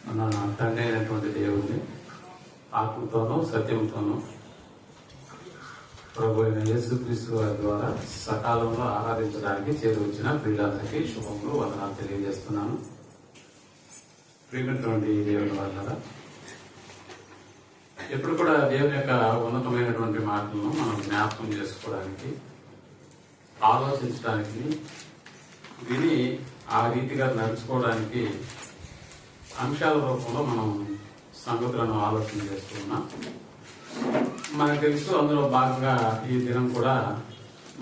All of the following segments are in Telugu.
మన తండ్రి అయినటువంటి దేవుడిని ఆత్మతోనూ సత్యంతోనూ ప్రభు అయిన యేసుక్రీస్తు వారి ద్వారా సకాలంలో ఆరాధించడానికి చేరువచ్చిన ప్రియులందరికీ శుభములు వందనాలు తెలియజేస్తున్నాను. ప్రియమైనటువంటి దేవుని వల్ల ఎప్పుడు కూడా దేవుని యొక్క ఉన్నతమైనటువంటి మాటలను మనం జ్ఞాపకం చేసుకోవడానికి, ఆలోచించడానికి, విని ఆ రీతిగా నడుచుకోవడానికి అంశాల రూపంలో మనం సంగతులను ఆలోచన చేస్తున్నాం. మనకు తెలుసు, అందులో భాగంగా ఈ దినం కూడా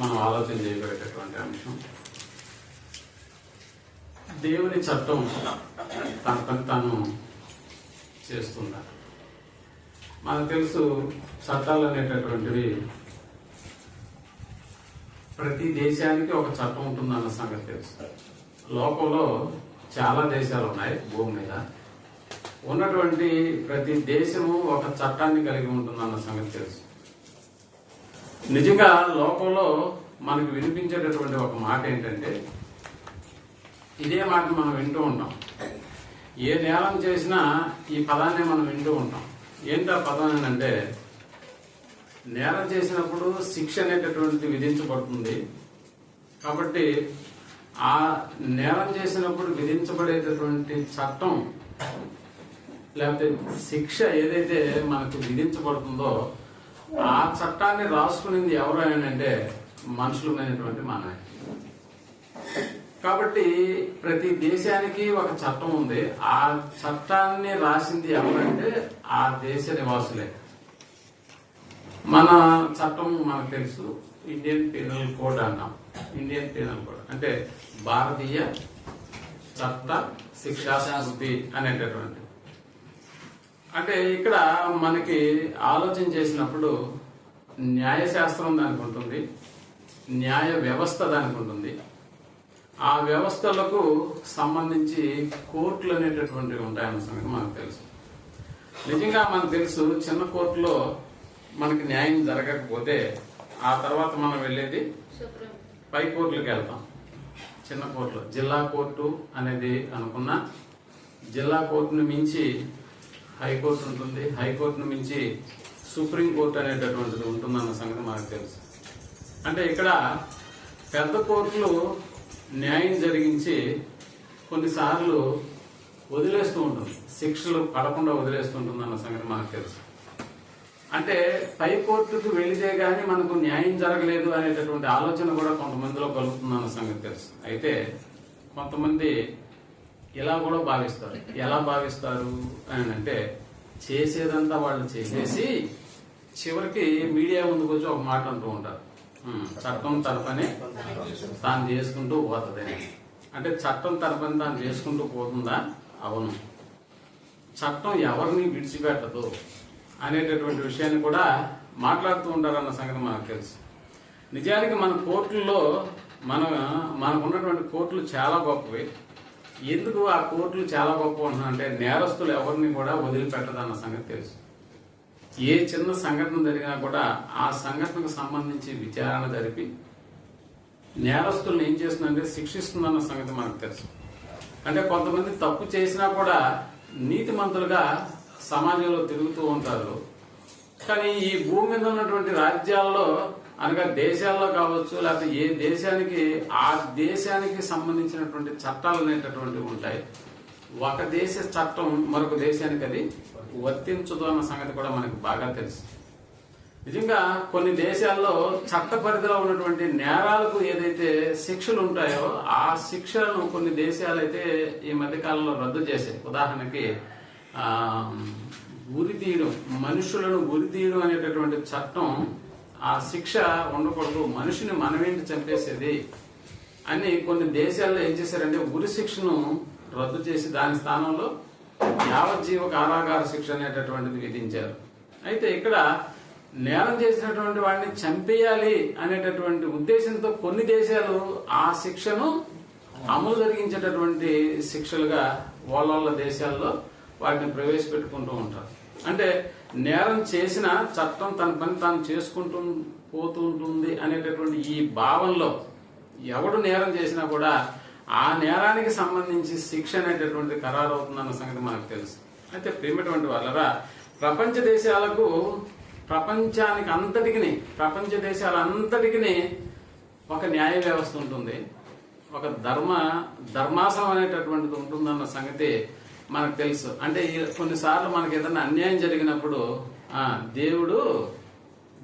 మనం ఆలోచన చేయబడేటటువంటి అంశం దేవుని చట్టం తన పని తాను చేస్తుందా. మనకు తెలుసు, చట్టాలు అనేటటువంటివి ప్రతి దేశానికి ఒక చట్టం ఉంటుందన్న సంగతి తెలుసు. లోకంలో చాలా దేశాలు ఉన్నాయి. భూమి మీద ఉన్నటువంటి ప్రతి దేశము ఒక చట్టాన్ని కలిగి ఉంటుందన్న సంగతి తెలుసు. నిజంగా లోకంలో మనకు వినిపించేటటువంటి ఒక మాట ఏంటంటే, ఇదే మాట మనం వింటూ ఉంటాం. ఏ నేరం చేసినా ఈ పదాన్ని మనం వింటూ ఉంటాం. ఏంటా పదం అంటే, నేరం చేసినప్పుడు శిక్ష అనేటటువంటిది విధించబడుతుంది. కాబట్టి ఆ నేరం చేసినప్పుడు విధించబడేటటువంటి చట్టం లేకపోతే శిక్ష ఏదైతే మనకు విధించబడుతుందో ఆ చట్టాన్ని రాసుకునేది ఎవరు అంటే మనుషులమైనటువంటి మనమే. కాబట్టి ప్రతి దేశానికి ఒక చట్టం ఉంది. ఆ చట్టాన్ని రాసింది ఎవరంటే ఆ దేశ నివాసులే. మన చట్టం మనకు తెలుసు, ఇండియన్ పీనల్ కోడ్ అన్నాం. ఇండియన్ పీనల్ కోడ్ అంటే భారతీయ చట్ట శిక్షా స్మృతి అనేటటువంటి. అంటే ఇక్కడ మనకి ఆలోచన చేసినప్పుడు న్యాయశాస్త్రం దానికి ఉంటుంది, న్యాయ వ్యవస్థ దానికి ఉంటుంది. ఆ వ్యవస్థలకు సంబంధించి కోర్టులు అనేటటువంటివి ఉంటాయన్న సంగతి మనకు తెలుసు. నిజంగా మనకు తెలుసు, చిన్న కోర్టులో మనకి న్యాయం జరగకపోతే ఆ తర్వాత మనం వెళ్ళేది పై కోర్టులకు వెళ్తాం. చిన్న కోర్టులో జిల్లా కోర్టు అనేది అనుకున్నా, జిల్లా కోర్టును మించి హైకోర్టు ఉంటుంది, హైకోర్టును మించి సుప్రీంకోర్టు అనేటటువంటిది ఉంటుందన్న సంగతి మనకు తెలుసు. అంటే ఇక్కడ పెద్ద కోర్టులు న్యాయం జరిగించి కొన్నిసార్లు వదిలేస్తూ ఉంటుంది, శిక్షలు పడకుండా వదిలేస్తుంటుందన్న సంగతి మనకు తెలుసు. అంటే పై కోర్టుకు వెళితే గానీ మనకు న్యాయం జరగలేదు అనేటటువంటి ఆలోచన కూడా కొంతమందిలో కలుగుతుందన్న సంగతి తెలుసు. అయితే కొంతమంది ఇలా కూడా భావిస్తారు. ఎలా భావిస్తారు అని అంటే, చేసేదంతా వాళ్ళు చేసేసి చివరికి మీడియా ముందుకు వచ్చి ఒక మాట అంటూ ఉంటారు, చట్టం తన పని తాను చేసుకుంటూ పోతుంది. అంటే చట్టం తన పని తాను చేసుకుంటూ పోతుందా? అవును. చట్టం ఎవరిని విడిచిపెట్టదు అనేటటువంటి విషయాన్ని కూడా మాట్లాడుతూ ఉంటారన్న సంగతి మనకు తెలుసు. నిజానికి మన కోర్టుల్లో మనకున్నటువంటి కోర్టులు చాలా గొప్పవి. ఎందుకు ఆ కోర్టులు చాలా గొప్ప ఉంటున్నాయంటే, నేరస్తులు ఎవరిని కూడా వదిలిపెట్టదన్న సంగతి తెలుసు. ఏ చిన్న సంఘటన జరిగినా కూడా ఆ సంఘటనకు సంబంధించి విచారణ జరిపి నేరస్తులను ఏం చేస్తుందంటే శిక్షిస్తుందన్న సంగతి మనకు తెలుసు. అంటే కొంతమంది తప్పు చేసినా కూడా నీతిమంతులుగా సమాజంలో తిరుగుతూ ఉంటారు. కానీ ఈ భూమి మీద ఉన్నటువంటి రాజ్యాల్లో అనగా దేశాల్లో కావచ్చు, లేకపోతే ఏ దేశానికి ఆ దేశానికి సంబంధించినటువంటి చట్టాలు అనేటటువంటివి ఉంటాయి. ఒక దేశ చట్టం మరొక దేశానికి అది వర్తించదు అన్న సంగతి కూడా మనకు బాగా తెలుసు. నిజంగా కొన్ని దేశాల్లో చట్ట పరిధిలో ఉన్నటువంటి నేరాలకు ఏదైతే శిక్షలు ఉంటాయో ఆ శిక్షలను కొన్ని దేశాలైతే ఈ మధ్య కాలంలో రద్దు చేశాయి. ఉదాహరణకి ఉరి తీయడం, మనుషులను ఉరి తీయడం అనేటటువంటి చట్టం, ఆ శిక్ష ఉండకూడదు, మనిషిని మనమేంటి చంపేసేది అని కొన్ని దేశాల్లో ఏం చేశారంటే ఉరి శిక్షను రద్దు చేసి దాని స్థానంలో యావజ్జీవ కారాగార శిక్ష అనేటటువంటిది విధించారు. అయితే ఇక్కడ నేరం చేసినటువంటి వాడిని చంపేయాలి అనేటటువంటి ఉద్దేశంతో కొన్ని దేశాలు ఆ శిక్షను అమలు జరిగించేటటువంటి శిక్షలుగా వాళ్ళ దేశాల్లో వాటిని ప్రవేశపెట్టుకుంటూ ఉంటారు. అంటే నేరం చేసిన చట్టం తన పని తాను చేసుకుంటూ పోతుంటుంది అనేటటువంటి ఈ భావనలో ఎవడు నేరం చేసినా కూడా ఆ నేరానికి సంబంధించి శిక్ష అనేటటువంటి ఖరారు అవుతుందన్న సంగతి మనకు తెలుసు. అయితే ప్రియమైనటువంటి వాళ్ళరా, ప్రపంచ దేశాలంతటికి ఒక న్యాయ వ్యవస్థ ఉంటుంది, ఒక ధర్మాసనం అనేటటువంటిది ఉంటుందన్న సంగతి మనకు తెలుసు. అంటే కొన్నిసార్లు మనకి ఏదైనా అన్యాయం జరిగినప్పుడు దేవుడు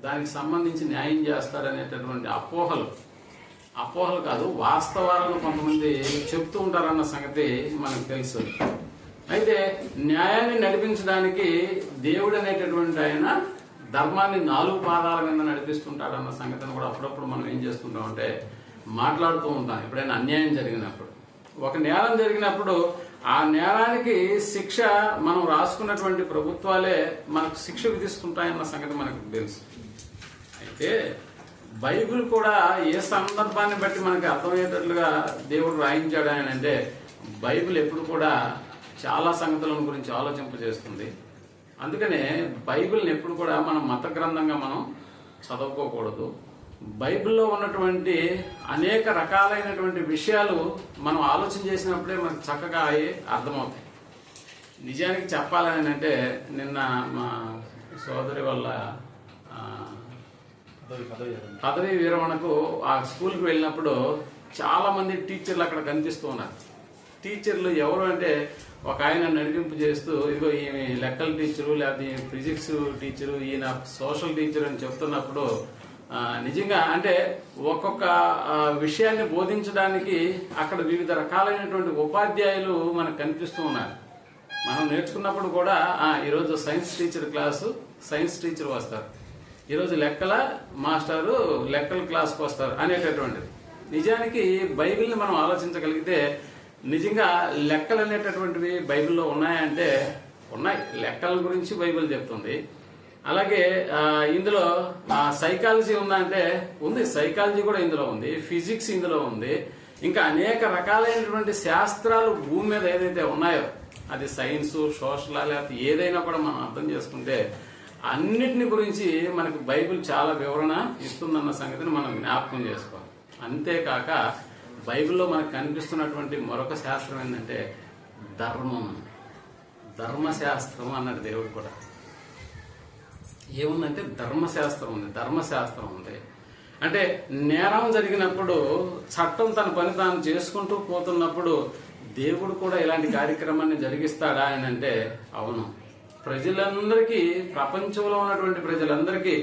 దానికి సంబంధించి న్యాయం చేస్తాడనేటటువంటి అపోహలు కాదు, వాస్తవాలను కొంతమంది చెప్తూ ఉంటారన్న సంగతి మనకు తెలుసు. అయితే న్యాయాన్ని నడిపించడానికి దేవుడు అనేటటువంటి ఆయన ధర్మాన్ని 4 పాదాల మీద నడిపిస్తుంటాడన్న సంగతిని కూడా అప్పుడప్పుడు మనం ఏం చేస్తుంటామంటే మాట్లాడుతూ ఉంటాం. ఎప్పుడైనా అన్యాయం జరిగినప్పుడు, ఒక నేరం జరిగినప్పుడు ఆ నేరానికి శిక్ష మనం రాసుకున్నటువంటి ప్రభుత్వాలే మనకు శిక్ష విధిస్తుంటాయన్న సంగతి మనకు తెలుసు. అయితే బైబిల్ కూడా ఏ సందర్భాన్ని బట్టి మనకి అర్థమయ్యేటట్లుగా దేవుడు రాయించాడు అని అంటే, బైబిల్ ఎప్పుడు కూడా చాలా సంగతుల గురించి ఆలోచింపజేస్తుంది. అందుకనే బైబిల్ని ఎప్పుడు కూడా మనం మత గ్రంథంగా మనం చదువుకోకూడదు. బైబిల్లో ఉన్నటువంటి అనేక రకాలైనటువంటి విషయాలు మనం ఆలోచన చేసినప్పుడే మనకు చక్కగా అర్థమవుతాయి. నిజానికి చెప్పాలని అంటే, నిన్న మా సోదరి వల్ల పదవీ విరమణకు ఆ స్కూల్కి వెళ్ళినప్పుడు చాలా మంది టీచర్లు అక్కడ కనిపిస్తూ ఉన్నారు. టీచర్లు ఎవరు అంటే, ఒక ఆయన నడిపింపు చేస్తూ, ఇదిగో ఈమె లెక్కల టీచరు, లేకపోతే ఫిజిక్స్ టీచరు, ఈయన సోషల్ టీచర్ అని చెప్తున్నప్పుడు నిజంగా అంటే ఒక్కొక్క విషయాన్ని బోధించడానికి అక్కడ వివిధ రకాలైనటువంటి ఉపాధ్యాయులు మనకు కనిపిస్తూ ఉన్నారు. మనం నేర్చుకున్నప్పుడు కూడా ఈరోజు science teacher class science teacher వస్తారు, ఈరోజు లెక్కల మాస్టారు లెక్కల క్లాస్కి వస్తారు అనేటటువంటిది. నిజానికి బైబిల్ని మనం ఆలోచించగలిగితే నిజంగా లెక్కలు అనేటటువంటివి బైబిల్లో ఉన్నాయంటే ఉన్నాయి. లెక్కల గురించి బైబిల్ చెప్తుంది. అలాగే ఇందులో సైకాలజీ ఉందా అంటే ఉంది, సైకాలజీ కూడా ఇందులో ఉంది, ఫిజిక్స్ ఇందులో ఉంది, ఇంకా అనేక రకాలైనటువంటి శాస్త్రాలు భూమి మీద ఏదైతే ఉన్నాయో, అది సైన్స్, సోషల్, లేకపోతే ఏదైనా కూడా మనం అర్థం చేసుకుంటే అన్నిటిని గురించి మనకు బైబిల్ చాలా వివరణ ఇస్తుందన్న సంగతిని మనం జ్ఞాపకం చేసుకోవాలి. అంతేకాక బైబిల్లో మనకు కనిపిస్తున్నటువంటి మరొక శాస్త్రం ఏంటంటే ధర్మశాస్త్రం అన్నాడు దేవుడు కూడా. ఏముందంటే ధర్మశాస్త్రం ఉంది. అంటే నేరం జరిగినప్పుడు చట్టం తన పని తాను చేసుకుంటూ పోతున్నప్పుడు దేవుడు కూడా ఇలాంటి కార్యక్రమాన్ని జరిగిస్తాడా అని అంటే అవును. ప్రజలందరికీ, ప్రపంచంలో ఉన్నటువంటి ప్రజలందరికీ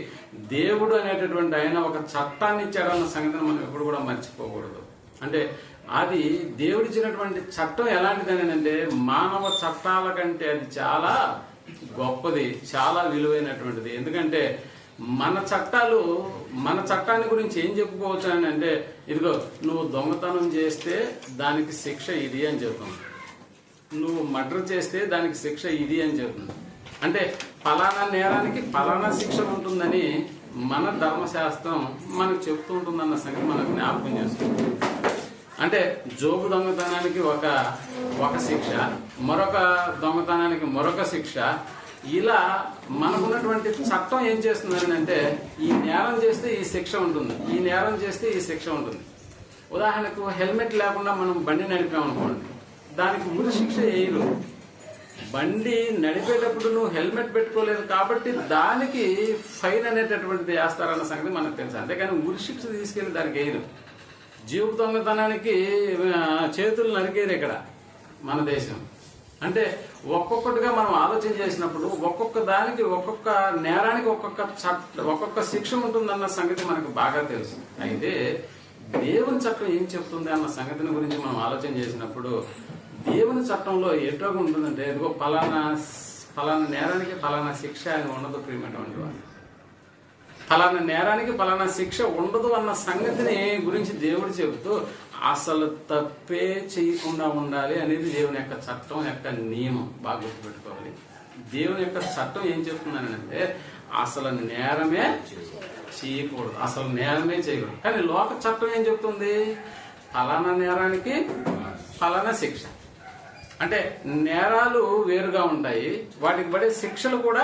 దేవుడు అనేటటువంటి ఆయన ఒక చట్టాన్ని ఇచ్చాడన్న సంగతిని మనం ఎప్పుడు కూడా మర్చిపోకూడదు. అంటే అది దేవుడిచ్చినటువంటి చట్టం ఎలాంటిదని అంటే మానవ చట్టాల కంటే అది చాలా గొప్పది, చాలా విలువైనటువంటిది. ఎందుకంటే మన చట్టాన్ని గురించి ఏం చెప్పుకోవచ్చు అని అంటే, ఇదిగో నువ్వు దొంగతనం చేస్తే దానికి శిక్ష ఇది అని చెప్తుంది, నువ్వు మర్డర్ చేస్తే దానికి శిక్ష ఇది అని చెప్తుంది. అంటే ఫలానా నేరానికి ఫలానా శిక్ష ఉంటుందని మన ధర్మశాస్త్రం మనకు చెప్తూ ఉంటుందన్న సంగతి మనకు జ్ఞాపకం చేస్తుంది. అంటే జోబు దొంగతనానికి ఒక శిక్ష, మరొక దొంగతనానికి మరొక శిక్ష. ఇలా మనకున్నటువంటి చట్టం ఏం చేస్తుందని అంటే, ఈ నేరం చేస్తే ఈ శిక్ష ఉంటుంది, ఈ నేరం చేస్తే ఈ శిక్ష ఉంటుంది. ఉదాహరణకు హెల్మెట్ లేకుండా మనం బండి నడిపామనుకోండి, దానికి ఉరి శిక్ష వేయరు. బండి నడిపేటప్పుడు నువ్వు హెల్మెట్ పెట్టుకోలేదు కాబట్టి దానికి ఫైన్ అనేటటువంటిది వేస్తారన్న సంగతి మనకు తెలుసు. అంతేకాని ఉరి శిక్ష తీసుకెళ్లి దానికి వేయరు. జీవ దొంగతనానికి చేతులు నరికేది ఇక్కడ మన దేశం. అంటే ఒక్కొక్కటిగా మనం ఆలోచన చేసినప్పుడు ఒక్కొక్క దానికి, ఒక్కొక్క నేరానికి ఒక్కొక్క శిక్ష ఉంటుందన్న సంగతి మనకు బాగా తెలుసు. అయితే దేవుని చట్టం ఏం చెప్తుంది అన్న సంగతిని గురించి మనం ఆలోచన చేసినప్పుడు దేవుని చట్టంలో ఎటుగా ఉంటుందంటే, ఇదిగో ఫలానా నేరానికి ఫలానా శిక్ష అని ఉండదు ప్రియమైనటువంటి వాళ్ళు, ఫలానా నేరానికి ఫలానా శిక్ష ఉండదు అన్న సంగతిని గురించి దేవుడు చెబుతూ అసలు తప్పే చేయకుండా ఉండాలి అనేది దేవుని యొక్క చట్టం యొక్క నియమం. బాగా గుర్తుపెట్టుకోవాలి. దేవుని యొక్క చట్టం ఏం చెప్తుందని అంటే అసలు నేరమే చేయకూడదు, అసలు నేరమే చేయకూడదు. కానీ లోక చట్టం ఏం చెప్తుంది? ఫలానా నేరానికి ఫలానా శిక్ష. అంటే నేరాలు వేరుగా ఉంటాయి, వాటికి పడే శిక్షలు కూడా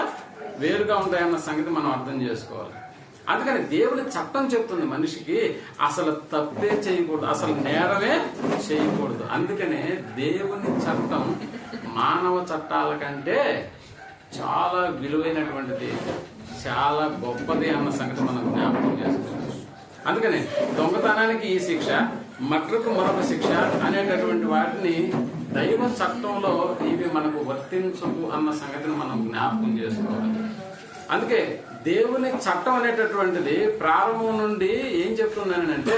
వేరుగా ఉంటాయి అన్న సంగతి మనం అర్థం చేసుకోవాలి. అందుకని దేవుని చట్టం చెప్తుంది మనిషికి అసలు తప్పే చేయకూడదు, అసలు నేరమే చేయకూడదు. అందుకనే దేవుని చట్టం మానవ చట్టాల కంటే చాలా విలువైనటువంటిది, చాలా గొప్పది అన్న సంగతి మనం జ్ఞాపకం చేసుకోవచ్చు. అందుకనే దొంగతనానికి ఈ శిక్ష, మర్డర్కు మరొక శిక్ష అనేటటువంటి వాటిని దైవ చట్టంలో ఇవి మనకు వర్తించవు అన్న సంగతిని మనం జ్ఞాపకం చేసుకోవాలి. అందుకే దేవుని చట్టం అనేటటువంటిది ప్రారంభం నుండి ఏం చెప్తుందనంటే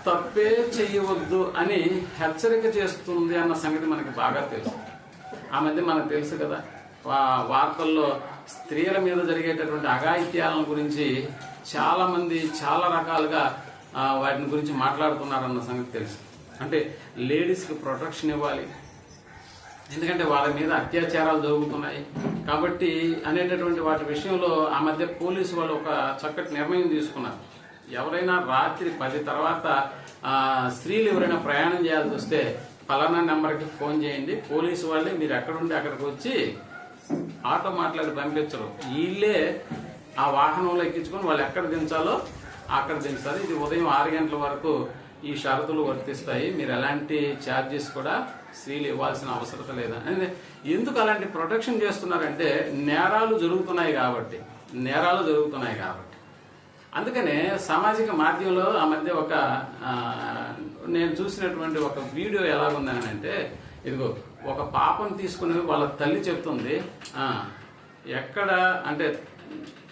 తప్పే చేయవద్దు అని హెచ్చరిక చేస్తుంది అన్న సంగతి మనకి బాగా తెలుసు. ఆ మధ్య మనకు తెలుసు కదా, వార్తల్లో స్త్రీల మీద జరిగేటటువంటి అఘాయిత్యాలను గురించి చాలా మంది చాలా రకాలుగా వాటిని గురించి మాట్లాడుతున్నారన్న సంగతి తెలుసు. అంటే లేడీస్కి ప్రొటెక్షన్ ఇవ్వాలి, ఎందుకంటే వాళ్ళ మీద అత్యాచారాలు జరుగుతున్నాయి కాబట్టి అనేటటువంటి వాటి విషయంలో ఆ మధ్య పోలీసు వాళ్ళు ఒక చక్కటి నిర్ణయం తీసుకున్నారు. ఎవరైనా రాత్రి 10 తర్వాత స్త్రీలు ఎవరైనా ప్రయాణం చేయాల్సి వస్తే పలానా నెంబర్కి ఫోన్ చేయండి, పోలీసు వాళ్ళే మీరు ఎక్కడుండి అక్కడికి వచ్చి ఆటో మాట్లాడి పంపించరు, వీళ్ళే ఆ వాహనంలో ఎక్కించుకొని వాళ్ళు ఎక్కడ దించాలో అక్కడ దించుతారు. ఇది ఉదయం 6 గంటల వరకు ఈ షరతులు వర్తిస్తాయి, మీరు ఎలాంటి ఛార్జెస్ కూడా స్త్రీలు ఇవ్వాల్సిన అవసరం లేదా. ఎందుకు అలాంటి ప్రొటెక్షన్ చేస్తున్నారంటే నేరాలు జరుగుతున్నాయి కాబట్టి. అందుకనే సామాజిక మాధ్యమంలో ఆ మధ్య ఒక నేను చూసినటువంటి ఒక వీడియో ఎలాగుందని అంటే, ఇదిగో ఒక పాపను తీసుకుని వాళ్ళ తల్లి చెప్తుంది ఎక్కడ అంటే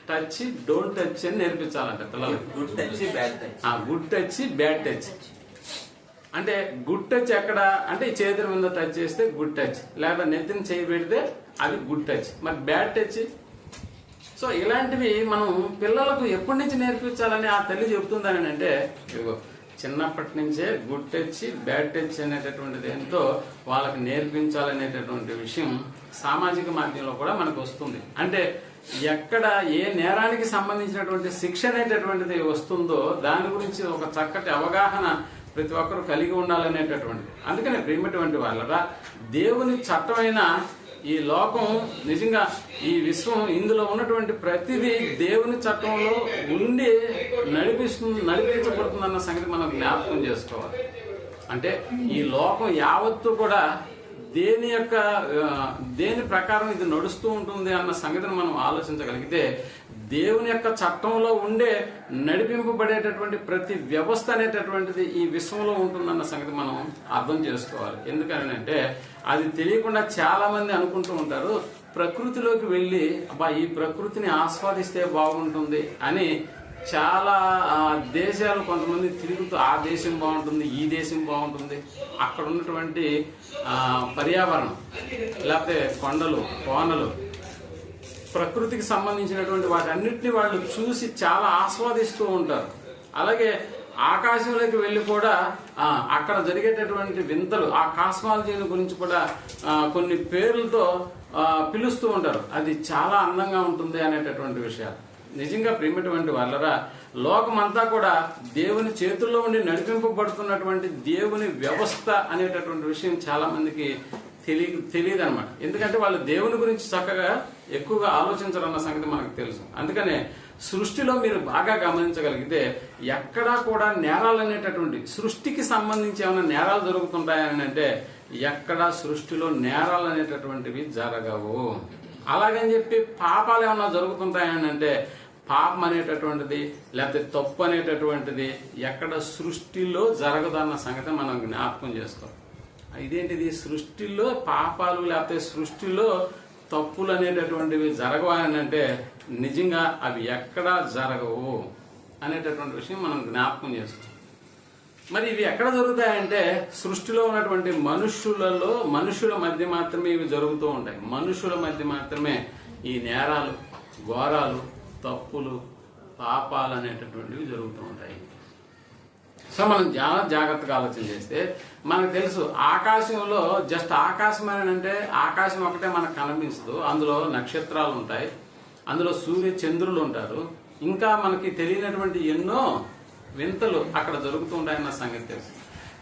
టచ్ డోంట్ టచ్ అని నేర్పించాలంట పిల్లలకి. గుడ్ టచ్ బ్యాడ్ టచ్ అంటే గుడ్ టచ్ ఎక్కడ అంటే ఈ చేతుల మీద టచ్ చేస్తే గుడ్ టచ్, లేదా నెత్తిని చేయి పెడితే అది గుడ్ టచ్. మరి బ్యాడ్ టచ్, సో ఇలాంటివి మనం పిల్లలకు ఎప్పటి నుంచి నేర్పించాలని ఆ తల్లి చెప్తుందని అంటే, ఇదిగో చిన్నప్పటి నుంచే గుడ్ టచ్ బ్యాడ్ టచ్ అనేటటువంటిది ఏంటో వాళ్ళకి నేర్పించాలనేటటువంటి విషయం సామాజిక మాధ్యమంలో కూడా మనకు వస్తుంది. అంటే ఎక్కడ ఏ నేరానికి సంబంధించినటువంటి శిక్ష అనేటటువంటిది వస్తుందో దాని గురించి ఒక చక్కటి అవగాహన ప్రతి ఒక్కరు కలిగి ఉండాలనేటటువంటిది. అందుకనే ప్రేమటువంటి వాళ్ళరా దేవుని చట్టమైన ఈ లోకం నిజంగా ఈ విశ్వం ఇందులో ఉన్నటువంటి ప్రతిదీ దేవుని చట్టంలో ఉండి నడిపించబడుతుందన్న సంగతి మనం జ్ఞాపకం చేసుకోవాలి. అంటే ఈ లోకం యావత్తు కూడా దేని ప్రకారం ఇది నడుస్తూ ఉంటుంది అన్న సంగతిని మనం ఆలోచించగలిగితే దేవుని యొక్క చట్టంలో ఉండే నడిపింపబడేటటువంటి ప్రతి వ్యవస్థ అనేటటువంటిది ఈ విశ్వంలో ఉంటుందన్న సంగతి మనం అర్థం చేసుకోవాలి. ఎందుకనంటే అది తెలియకుండా చాలా మంది అనుకుంటూ ఉంటారు, ప్రకృతిలోకి వెళ్ళి అబ్బా ఈ ప్రకృతిని ఆస్వాదిస్తే బాగుంటుంది అని చాలా దేశాలు కొంతమంది తిరుగుతూ ఆ దేశం బాగుంటుంది, ఈ దేశం బాగుంటుంది, అక్కడ ఉన్నటువంటి పర్యావరణం లేకపోతే కొండలు కోనలు ప్రకృతికి సంబంధించినటువంటి వాటన్నిటిని వాళ్ళు చూసి చాలా ఆస్వాదిస్తూ ఉంటారు. అలాగే ఆకాశంలోకి వెళ్ళి కూడా అక్కడ జరిగేటటువంటి వింతలు ఆ కాస్మాలజీని గురించి కూడా కొన్ని పేర్లతో పిలుస్తూ ఉంటారు. అది చాలా అందంగా ఉంటుంది అనేటటువంటి విషయాలు. నిజంగా ప్రేమటువంటి వాళ్ళరా లోకమంతా కూడా దేవుని చేతుల్లో ఉండి నడిపింపబడుతున్నటువంటి దేవుని వ్యవస్థ అనేటటువంటి విషయం చాలా మందికి తెలియదు అనమాట. ఎందుకంటే వాళ్ళు దేవుని గురించి చక్కగా ఎక్కువగా ఆలోచించరన్న సంగతి మనకు తెలుసు. అందుకనే సృష్టిలో మీరు బాగా గమనించగలిగితే ఎక్కడా కూడా నేరాలు అనేటటువంటి సృష్టికి సంబంధించి ఏమైనా నేరాలు జరుగుతుంటాయని అంటే ఎక్కడా సృష్టిలో నేరాలు అనేటటువంటివి జరగవు. అలాగని చెప్పి పాపాలు ఏమన్నా జరుగుతుంటాయని అంటే పాపం అనేటటువంటిది లేకపోతే తప్పు అనేటటువంటిది ఎక్కడ సృష్టిలో జరగదన్న సంగతి మనం జ్ఞాపకం చేసుకోవాలి. ఇదేంటిది సృష్టిలో పాపాలు లేకపోతే సృష్టిలో తప్పులు అనేటటువంటివి జరగవని అంటే నిజంగా అవి ఎక్కడా జరగవు అనేటటువంటి విషయం మనం జ్ఞాపకం చేసుకోవాలి. మరి ఇవి ఎక్కడ జరుగుతాయంటే సృష్టిలో ఉన్నటువంటి మనుషుల మధ్య మాత్రమే ఇవి జరుగుతూ ఉంటాయి. మనుషుల మధ్య మాత్రమే ఈ నేరాలు ఘోరాలు తప్పులు పాపాలు అనేటటువంటివి జరుగుతూ ఉంటాయి. సో మనం చాలా జాగ్రత్తగా ఆలోచన చేస్తే మనకు తెలుసు ఆకాశంలో జస్ట్ ఆకాశం అని అంటే ఆకాశం ఒకటే మనకు కనిపించదు, అందులో నక్షత్రాలు ఉంటాయి, అందులో సూర్య చంద్రులు ఉంటారు, ఇంకా మనకి తెలియనటువంటి ఎన్నో వింతలు అక్కడ జరుగుతూ ఉంటాయన్న సంగతి తెలుసు.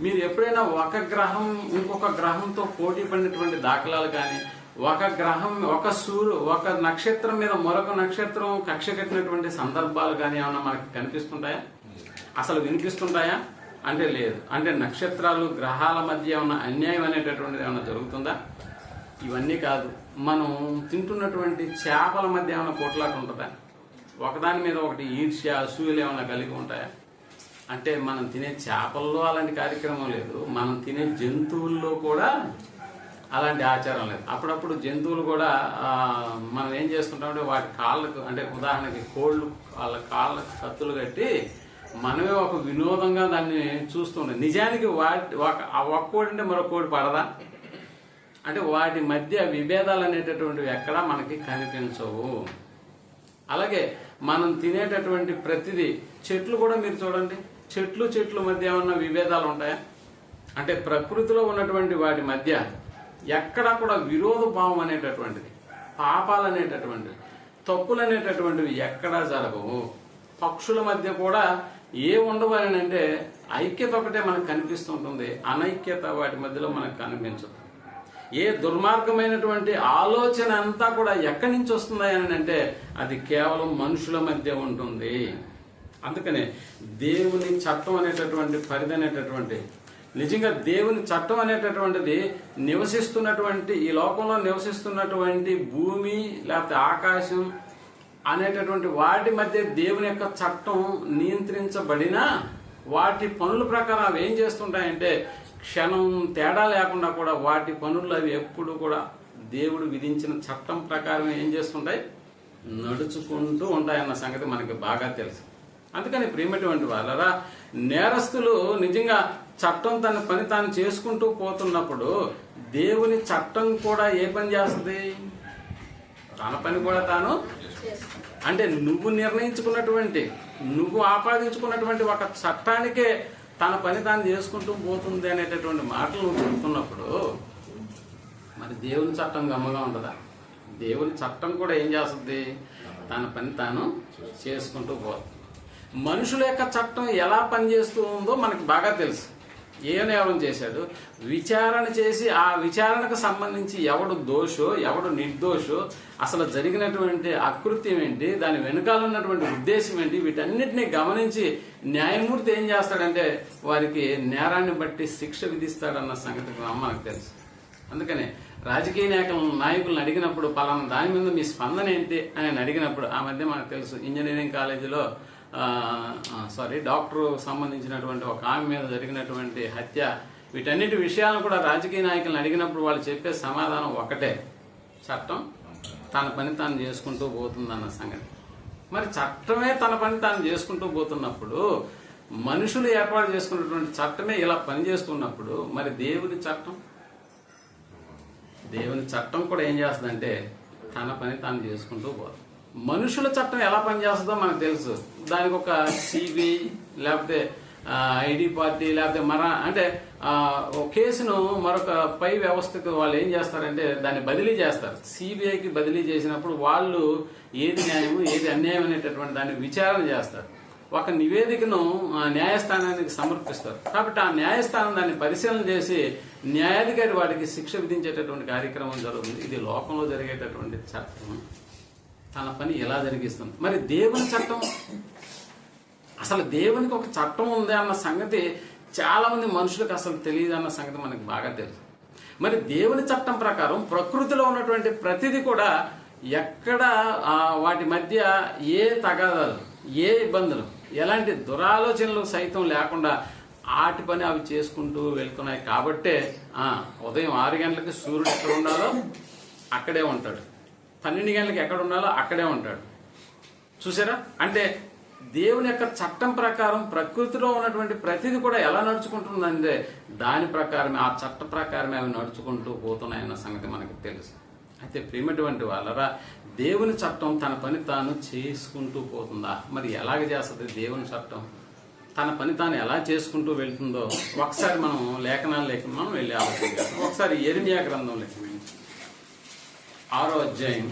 మీరు ఎప్పుడైనా ఒక గ్రహం ఇంకొక గ్రహంతో పోటీ పడినటువంటి దాఖలాలు కానీ ఒక గ్రహం, ఒక నక్షత్రం మీద మరొక నక్షత్రం కక్ష కట్టినటువంటి సందర్భాలు కానీ ఏమైనా మనకి కనిపిస్తుంటాయా? అసలు వినిపిస్తుంటాయా అంటే లేదు. అంటే నక్షత్రాలు గ్రహాల మధ్య ఏమన్నా అన్యాయం అనేటటువంటిది ఏమైనా జరుగుతుందా? ఇవన్నీ కాదు. మనం తింటున్నటువంటి చేపల మధ్య ఏమైనా కొట్లాట ఉంటుందా? ఒకదాని మీద ఒకటి ఈర్ష్య, అసూయలు ఏమైనా కలిగి ఉంటాయా? అంటే మనం తినే చేపల్లో అలాంటి కార్యక్రమం లేదు, మనం తినే జంతువుల్లో కూడా అలాంటి ఆచారం లేదు. అప్పుడప్పుడు జంతువులు కూడా మనం ఏం చేస్తుంటామంటే వాటి కాళ్ళకు, అంటే ఉదాహరణకి కోళ్ళు వాళ్ళ కాళ్ళకు కత్తులు కట్టి మనమే ఒక వినోదంగా దాన్ని చూస్తుంటాం. నిజానికి ఒక కోడి అంటే మరో కోడి పడదా? అంటే వాటి మధ్య విభేదాలు అనేటటువంటివి ఎక్కడా మనకి కనిపించవు. అలాగే మనం తినేటటువంటి ప్రతిదీ, చెట్లు కూడా మీరు చూడండి, చెట్లు మధ్య ఏమన్నా విభేదాలు ఉంటాయా? అంటే ప్రకృతిలో ఉన్నటువంటి వాటి మధ్య ఎక్కడా కూడా విరోధ భావం అనేటటువంటిది, పాపాలు అనేటటువంటివి, తప్పులు అనేటటువంటివి ఎక్కడా జరగవు. పక్షుల మధ్య కూడా ఏ ఉండవు అని అంటే ఐక్యత ఒకటే మనకు కనిపిస్తుంటుంది, అనైక్యత వాటి మధ్యలో మనకు కనిపించదు. ఏ దుర్మార్గమైనటువంటి ఆలోచన అంతా కూడా ఎక్కడి నుంచి వస్తుంది అని అంటే అది కేవలం మనుషుల మధ్య ఉంటుంది. అందుకనే దేవుని చట్టం అనేటటువంటి పరిధి అనేటటువంటి, నిజంగా దేవుని చట్టం అనేటటువంటిది నివసిస్తున్నటువంటి ఈ లోకంలో నివసిస్తున్నటువంటి భూమి లేకపోతే ఆకాశం అనేటటువంటి వాటి మధ్య దేవుని యొక్క చట్టం నియంత్రించబడినా వాటి పనుల ప్రకారం అవి ఏం చేస్తుంటాయంటే క్షణం తేడా లేకుండా కూడా వాటి పనులు అవి ఎప్పుడు కూడా దేవుడు విధించిన చట్టం ప్రకారం ఏం చేస్తుంటాయి, నడుచుకుంటూ ఉంటాయన్న సంగతి మనకి బాగా తెలుసు. అందుకని ప్రియమైనటువంటి వాళ్ళరా, నేరస్తులు నిజంగా చట్టం తన పని తాను చేసుకుంటూ పోతున్నప్పుడు దేవుని చట్టం కూడా ఏ పని చేస్తుంది, తన పని కూడా తాను, అంటే నువ్వు నిర్ణయించుకున్నటువంటి, నువ్వు ఆపాదించుకున్నటువంటి ఒక చట్టానికే తన పని తాను చేసుకుంటూ పోతుంది అనేటటువంటి మాటలు నువ్వు చెబుతున్నప్పుడు మరి దేవుని చట్టం గమ్మగా ఉండదా? దేవుని చట్టం కూడా ఏం చేస్తుంది, తన పని తాను చేసుకుంటూ పోతుంది. మనుషుల యొక్క చట్టం ఎలా పనిచేస్తూ ఉందో మనకు బాగా తెలుసు. ఏ నేరం చేశాడు, విచారణ చేసి ఆ విచారణకు సంబంధించి ఎవడు దోషో ఎవడు నిర్దోషో, అసలు జరిగినటువంటి అకృత్యం ఏంటి, దాని వెనుకాల ఉన్నటువంటి ఉద్దేశం ఏంటి, వీటన్నిటినీ గమనించి న్యాయమూర్తి ఏం చేస్తాడంటే వారికి నేరాన్ని బట్టి శిక్ష విధిస్తాడన్న సంగతి మనకు తెలుసు. అందుకనే రాజకీయ నాయకులను అడిగినప్పుడు పలానా దాని మీద మీ స్పందన ఏంటి అని అడిగినప్పుడు, ఆ మధ్య మనకు తెలుసు ఇంజనీరింగ్ కాలేజీలో డాక్టర్ సంబంధించినటువంటి ఒక ఆమె మీద జరిగినటువంటి హత్య, వీటన్నిటి విషయాలను కూడా రాజకీయ నాయకులను అడిగినప్పుడు వాళ్ళు చెప్పే సమాధానం ఒకటే, చట్టం తన పని తాను చేసుకుంటూ పోతుందన్న సంగతి. మరి చట్టమే తన పని తాను చేసుకుంటూ పోతున్నప్పుడు, మనుషులు ఏర్పాటు చేసుకున్నటువంటి చట్టమే ఇలా పనిచేస్తున్నప్పుడు, మరి దేవుని చట్టం కూడా ఏం చేస్తుందంటే తన పని తాను చేసుకుంటూ పోతుంది. మనుషుల చట్టం ఎలా పనిచేస్తుందో మనకు తెలుసు. దానికి ఒక సిబిఐ లేకపోతే ఐడి పార్టీ లేకపోతే అంటే ఒక కేసును మరొక పై వ్యవస్థకు వాళ్ళు ఏం చేస్తారంటే దాన్ని బదిలీ చేస్తారు. సిబిఐకి బదిలీ చేసినప్పుడు వాళ్ళు ఏది న్యాయము ఏది అన్యాయం అనేటటువంటి దాన్ని విచారణ చేస్తారు. ఒక నివేదికను న్యాయస్థానానికి సమర్పిస్తారు. కాబట్టి ఆ న్యాయస్థానం దాన్ని పరిశీలన చేసి న్యాయాధికారి వాటికి శిక్ష విధించేటటువంటి కార్యక్రమం జరుగుతుంది. ఇది లోకంలో జరిగేటటువంటి చట్టం. తన పని ఎలా జరిగిస్తుంది. మరి దేవుని చట్టం, అసలు దేవునికి ఒక చట్టం ఉంది అన్న సంగతి చాలా మంది మనుషులకు అసలు తెలియదు అన్న సంగతి మనకు బాగా తెలుసు. మరి దేవుని చట్టం ప్రకారం ప్రకృతిలో ఉన్నటువంటి ప్రతిదీ కూడా ఎక్కడ వాటి మధ్య ఏ తగాదాలు, ఏ ఇబ్బందులు, ఎలాంటి దురాలోచనలు సైతం లేకుండా ఆటి పని అవి చేసుకుంటూ వెళ్తున్నాయి. కాబట్టే ఉదయం 6 గంటలకి సూర్యుడు ఎక్కడ ఉండాలో అక్కడే ఉంటాడు, 12 గంటలకు ఎక్కడ ఉండాలో అక్కడే ఉంటాడు. చూసారా? అంటే దేవుని యొక్క చట్టం ప్రకారం ప్రకృతిలో ఉన్నటువంటి ప్రతిదీ కూడా ఎలా నడుచుకుంటుందంటే దాని ప్రకారమే, ఆ చట్ట ప్రకారమే అవి నడుచుకుంటూ పోతున్నాయన్న సంగతి మనకు తెలుసు. అయితే ప్రియమైనటువంటి వాళ్ళరా, దేవుని చట్టం తన పని తాను చేసుకుంటూ పోతుందా? మరి ఎలాగ చేస్తుంది దేవుని చట్టం? తన పని తాను ఎలా చేసుకుంటూ వెళ్తుందో ఒకసారి మనం లేఖనాలు మనం వెళ్ళి ఆలోచించాం. ఒకసారి యెరెమీయా గ్రంథంలోకి 6వ అధ్యాయం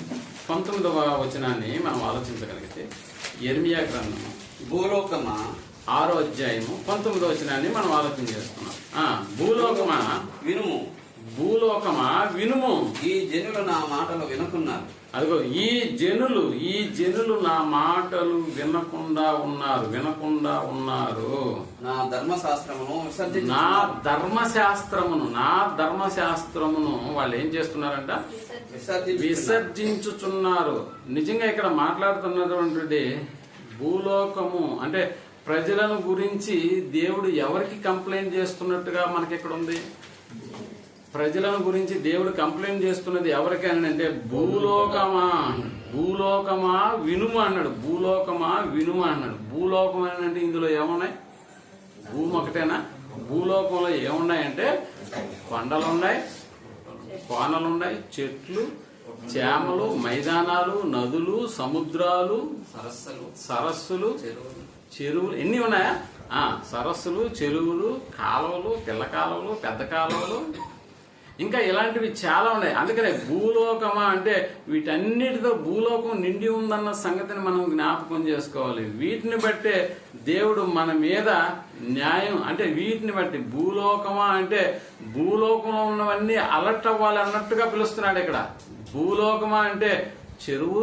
19వ వచనాన్ని మనం ఆలోచించగలిగితే, యెరెమీయా గ్రంథం భూలోకమా 6వ అధ్యాయము 19వ వచనాన్ని మనం ఆలోచన చేస్తున్నాం. భూలోకమా వినుము, భూలోకమా వినుము, ఈ జనులు నా మాటలు వినుకున్నారు. అదిగో ఈ జనులు నా మాటలు వినకుండా ఉన్నారు. నా ధర్మశాస్త్రమును వాళ్ళు ఏం చేస్తున్నారంట? విసర్జించుచున్నారు. నిజంగా ఇక్కడ మాట్లాడుతున్నటువంటి భూలోకము అంటే ప్రజలను గురించి దేవుడు ఎవరికి కంప్లైంట్ చేస్తున్నట్టుగా మనకి ఇక్కడ ఉంది? ప్రజలను గురించి దేవుడు కంప్లైంట్ చేస్తున్నది ఎవరికి అని అంటే భూలోకమా వినుము అన్నాడు. భూలోకం అని అంటే ఇందులో ఏమున్నాయి? భూమి ఒకటేనా? భూలోకంలో ఏమున్నాయంటే కొండలున్నాయి, కోనలున్నాయి, చెట్లు, చేమలు, మైదానాలు, నదులు, సముద్రాలు, సరస్సులు, చెరువులు ఎన్ని ఉన్నాయా? సరస్సులు, చెరువులు, కాలువలు, పిల్ల కాలువలు, పెద్ద కాలువలు, ఇంకా ఇలాంటివి చాలా ఉన్నాయి. అందుకనే భూలోకమా అంటే వీటన్నిటితో భూలోకం నిండి ఉందన్న సంగతిని మనం జ్ఞాపకం చేసుకోవాలి. వీటిని బట్టే దేవుడు మన మీద న్యాయం అంటే వీటిని బట్టి భూలోకమా అంటే భూలోకంలో ఉన్నవన్నీ అలర్ట్ అవ్వాలి అన్నట్టుగా పిలుస్తున్నాడు ఇక్కడ. భూలోకమా అంటే చెరువు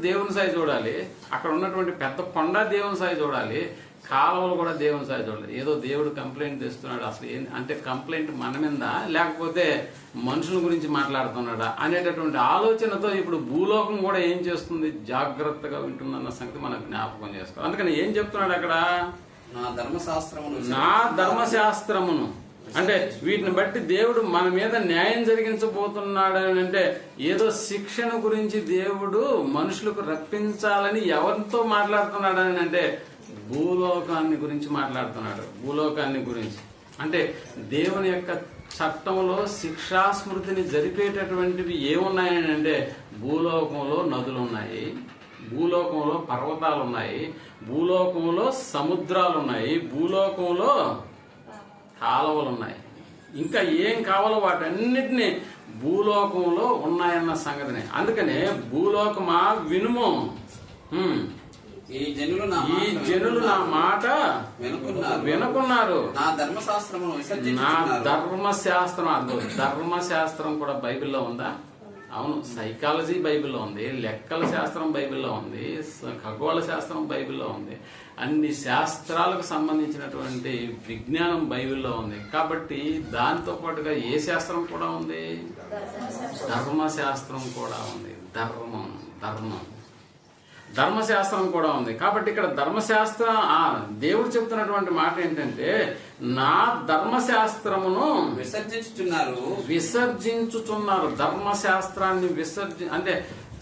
దేవుని సాయి చూడాలి, అక్కడ ఉన్నటువంటి పెద్ద కొండ దేవుని సాయి చూడాలి, కాలువలు కూడా దేవుని సాయి చూడాలి. ఏదో దేవుడు కంప్లైంట్ తెస్తున్నాడు, అసలు అంటే కంప్లైంట్ మన మీద లేకపోతే మనుషుల గురించి మాట్లాడుతున్నాడా అనేటటువంటి ఆలోచనతో ఇప్పుడు భూలోకం కూడా ఏం చేస్తుంది? జాగ్రత్తగా వింటుందన్న సంగతి మనకు జ్ఞాపకం చేసుకోవాలి. అందుకని ఏం చెప్తున్నాడు అక్కడ? నా ధర్మశాస్త్రమును అంటే వీటిని బట్టి దేవుడు మన మీద న్యాయం జరిగించబోతున్నాడు అని అంటే ఏదో శిక్షణ గురించి దేవుడు మనుషులకు రప్పించాలని ఎవరితో మాట్లాడుతున్నాడు అని అంటే భూలోకాన్ని గురించి మాట్లాడుతున్నాడు. భూలోకాన్ని గురించి అంటే దేవుని యొక్క చట్టంలో శిక్షాస్మృతిని జరిపేటటువంటివి ఏమున్నాయని అంటే భూలోకంలో నదులు ఉన్నాయి, భూలోకంలో పర్వతాలు ఉన్నాయి, భూలోకంలో సముద్రాలు ఉన్నాయి, భూలోకంలో కాలువలు ఉన్నాయి. ఇంకా ఏం కావాలో వాటన్నిటినీ భూలోకంలో ఉన్నాయన్న సంగతిని. అందుకనే భూలోకమా వినుము, ఈ జనులు నా మాట వినుకున్నారు. నా ధర్మశాస్త్రం ధర్మశాస్త్రం కూడా బైబిల్లో ఉందా? అవును, సైకాలజీ బైబిల్లో ఉంది, లెక్కల శాస్త్రం బైబిల్లో ఉంది, ఖగోళ శాస్త్రం బైబిల్లో ఉంది, అన్ని శాస్త్రాలకు సంబంధించినటువంటి విజ్ఞానం బైబిల్లో ఉంది. కాబట్టి దాంతో పాటుగా ఏ శాస్త్రం కూడా ఉంది? ధర్మశాస్త్రం కూడా ఉంది. ధర్మశాస్త్రం కూడా ఉంది. కాబట్టి ఇక్కడ ధర్మశాస్త్రం దేవుడు చెప్తున్నటువంటి మాట ఏంటంటే నా ధర్మశాస్త్రమును విసర్జించుచున్నారు. ధర్మశాస్త్రాన్ని అంటే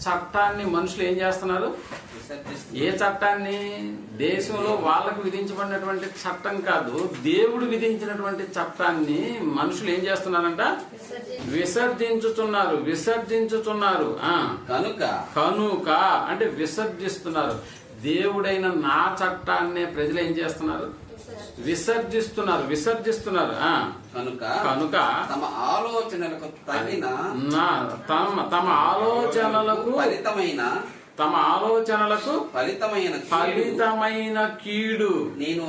చట్టాన్ని మనుషులు ఏం చేస్తున్నారు? ఏ చట్టాన్ని? దేశంలో వాళ్ళకు విధించబడినటువంటి చట్టం కాదు, దేవుడు విధించినటువంటి చట్టాన్ని మనుషులు ఏం చేస్తున్నారంట? విసర్జించుచున్నారు. కనుక అంటే విసర్జిస్తున్నారు. దేవుడైన నా చట్టాన్నే ప్రజలు ఏం చేస్తున్నారు? విసర్జిస్తున్నారు. కనుక తమ ఆలోచనలకు ఫలితమైన కీడు నేను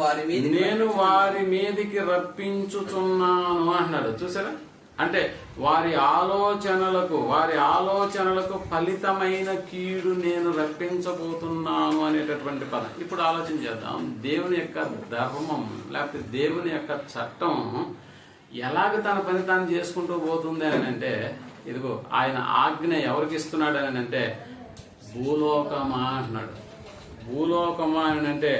వారి మీదికి రప్పించుచున్నాను అన్నాడు. చూసారా? అంటే వారి ఆలోచనలకు ఫలితమైన కీడు నేను రప్పించబోతున్నాను అనేటటువంటి పదం. ఇప్పుడు ఆలోచన చేద్దాం. దేవుని యొక్క ధర్మం లేకపోతే దేవుని యొక్క చట్టం ఎలాగ తన పని తాను చేసుకుంటూ పోతుంది అని అంటే ఇదిగో ఆయన ఆజ్ఞ ఎవరికి ఇస్తున్నాడు అని అంటే భూలోకమా అంటున్నాడు. భూలోకమా అని అంటే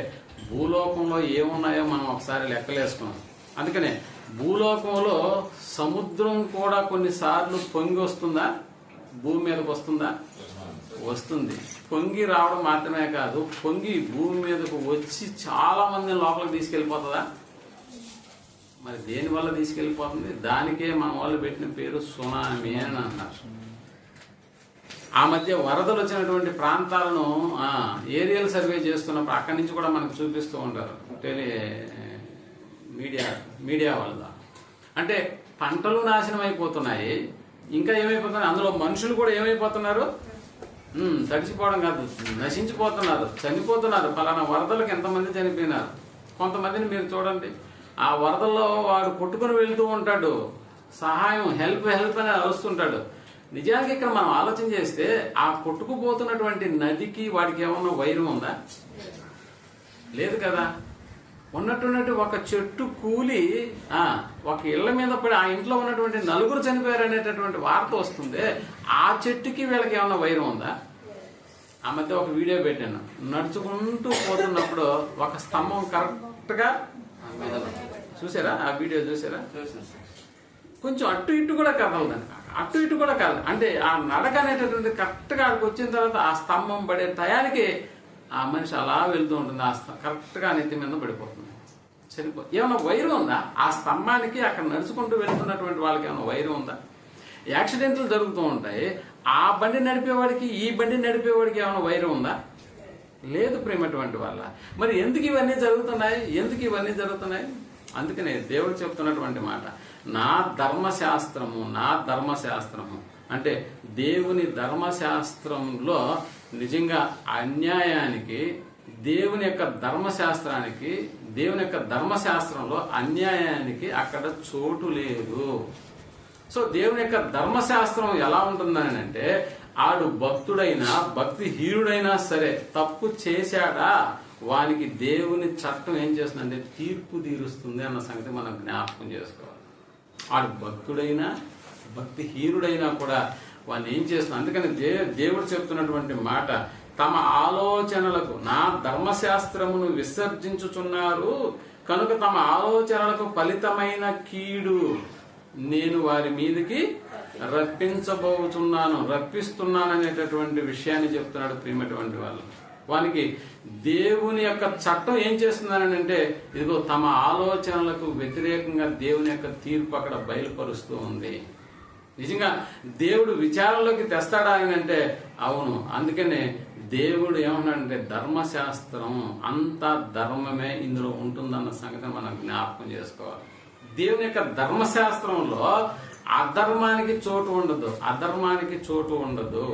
భూలోకంలో ఏమున్నాయో మనం ఒకసారి లెక్కలేసుకున్నాం. అందుకనే భూలోకంలో సముద్రం కూడా కొన్నిసార్లు పొంగి వస్తుందా? భూమి మీదకి వస్తుంది. పొంగి రావడం మాత్రమే కాదు, పొంగి భూమి మీదకు వచ్చి చాలా మందిని లోపలికి తీసుకెళ్లిపోతుందా? మరి దేని వల్ల తీసుకెళ్లిపోతుంది? దానికే మన వాళ్ళు పెట్టిన పేరు సునామీ అని అన్నారు. ఆ మధ్య వరదలు వచ్చినటువంటి ప్రాంతాలను ఏరియల్ సర్వే చేస్తున్నప్పుడు అక్కడి నుంచి కూడా మనకు చూపిస్తూ ఉంటారు మీడియా వల్ల. అంటే పంటలు నాశనం అయిపోతున్నాయి, ఇంకా ఏమైపోతున్నాయి, అందులో మనుషులు కూడా ఏమైపోతున్నారు? తడిచిపోవడం కాదు, నశించిపోతున్నారు, చనిపోతున్నారు. పలానా వరదలకు ఎంతమంది చనిపోయినారు. కొంతమందిని మీరు చూడండి, ఆ వరదల్లో వాడు కొట్టుకుని వెళ్తూ ఉంటాడు, సహాయం, హెల్ప్ హెల్ప్ అని అరుస్తుంటాడు. నిజానికి ఇక్కడ మనం ఆలోచన చేస్తే ఆ కొట్టుకుపోతున్నటువంటి నదికి వాడికి ఏమన్నా వైరం ఉందా? లేదు కదా. ఉన్నట్టు ఒక చెట్టు కూలి ఒక ఇళ్ల మీద పడి ఆ ఇంట్లో ఉన్నటువంటి 4 చనిపోయారు అనేటటువంటి వార్త వస్తుంది. ఆ చెట్టుకి వీళ్ళకి ఏమన్నా వైరం ఉందా? ఆ మధ్య ఒక వీడియో పెట్టాను. నడుచుకుంటూ పోతున్నప్పుడు ఒక స్తంభం కరెక్ట్ గా చూసారా? ఆ వీడియో చూసారా? కొంచెం అటు ఇటు కూడా కదలదండి, అటు ఇటు కూడా కదలదు. అంటే ఆ నడక అనేటటువంటి కరెక్ట్ గా అక్కడికి వచ్చిన తర్వాత ఆ స్తంభం పడే టయానికి ఆ మనిషి అలా వెళ్తూ ఉంటుంది. కరెక్ట్ గా నెత్తి మీద పడిపోతుంది, చనిపో. ఏమైనా వైరం ఉందా? ఆ స్తంభానికి అక్కడ నడుచుకుంటూ వెళ్తున్నటువంటి వాళ్ళకి ఏమైనా వైరం ఉందా? యాక్సిడెంట్లు జరుగుతూ ఉంటాయి. ఆ బండి నడిపేవాడికి ఈ బండి నడిపేవాడికి ఏమైనా వైరం ఉందా? లేదు ప్రేమటువంటి వాళ్ళ. మరి ఎందుకు ఇవన్నీ జరుగుతున్నాయి? అందుకనే దేవుడు చెప్తున్నటువంటి మాట, నా ధర్మశాస్త్రము అంటే దేవుని ధర్మశాస్త్రంలో నిజంగా అన్యాయానికి, దేవుని యొక్క ధర్మశాస్త్రంలో అన్యాయానికి అక్కడ చోటు లేదు. సో దేవుని యొక్క ధర్మశాస్త్రం ఎలా ఉంటుందని అంటే, ఆడు భక్తుడైనా భక్తిహీనుడైనా సరే తప్పు చేశాడా వానికి దేవుని చట్టం ఏం చేస్తుందంటే తీర్పు తీరుస్తుంది అన్న సంగతి మనం జ్ఞాపకం చేసుకోవాలి. ఆడు భక్తుడైనా భక్తిహీనుడైనా కూడా వాడిని ఏం చేస్తుంది. అందుకని దేవుడు చెప్తున్నటువంటి మాట, తమ ఆలోచనలకు నా ధర్మశాస్త్రమును విసర్జించుచున్నారు కనుక తమ ఆలోచనలకు ఫలితమైన కీడు నేను వారి మీదకి రప్పిస్తున్నాను అనేటటువంటి విషయాన్ని చెప్తున్నాడు ప్రియమైనటువంటి వాళ్ళు. వానికి దేవుని యొక్క చట్టం ఏం చేస్తుందని అంటే, ఇదిగో తమ ఆలోచనలకు వ్యతిరేకంగా దేవుని యొక్క తీర్పు అక్కడ బయలుపరుస్తూ ఉంది. నిజంగా దేవుడు విచారంలోకి తెస్తాడా అని అంటే అవును. అందుకనే దేవుడు ఏమన్నాడంటే ధర్మశాస్త్రం అంతా ధర్మమే ఇందులో ఉంటుందన్న సంగతి మనం జ్ఞాపకం చేసుకోవాలి. దేవుని యొక్క ధర్మశాస్త్రంలో అధర్మానికి చోటు ఉండదు.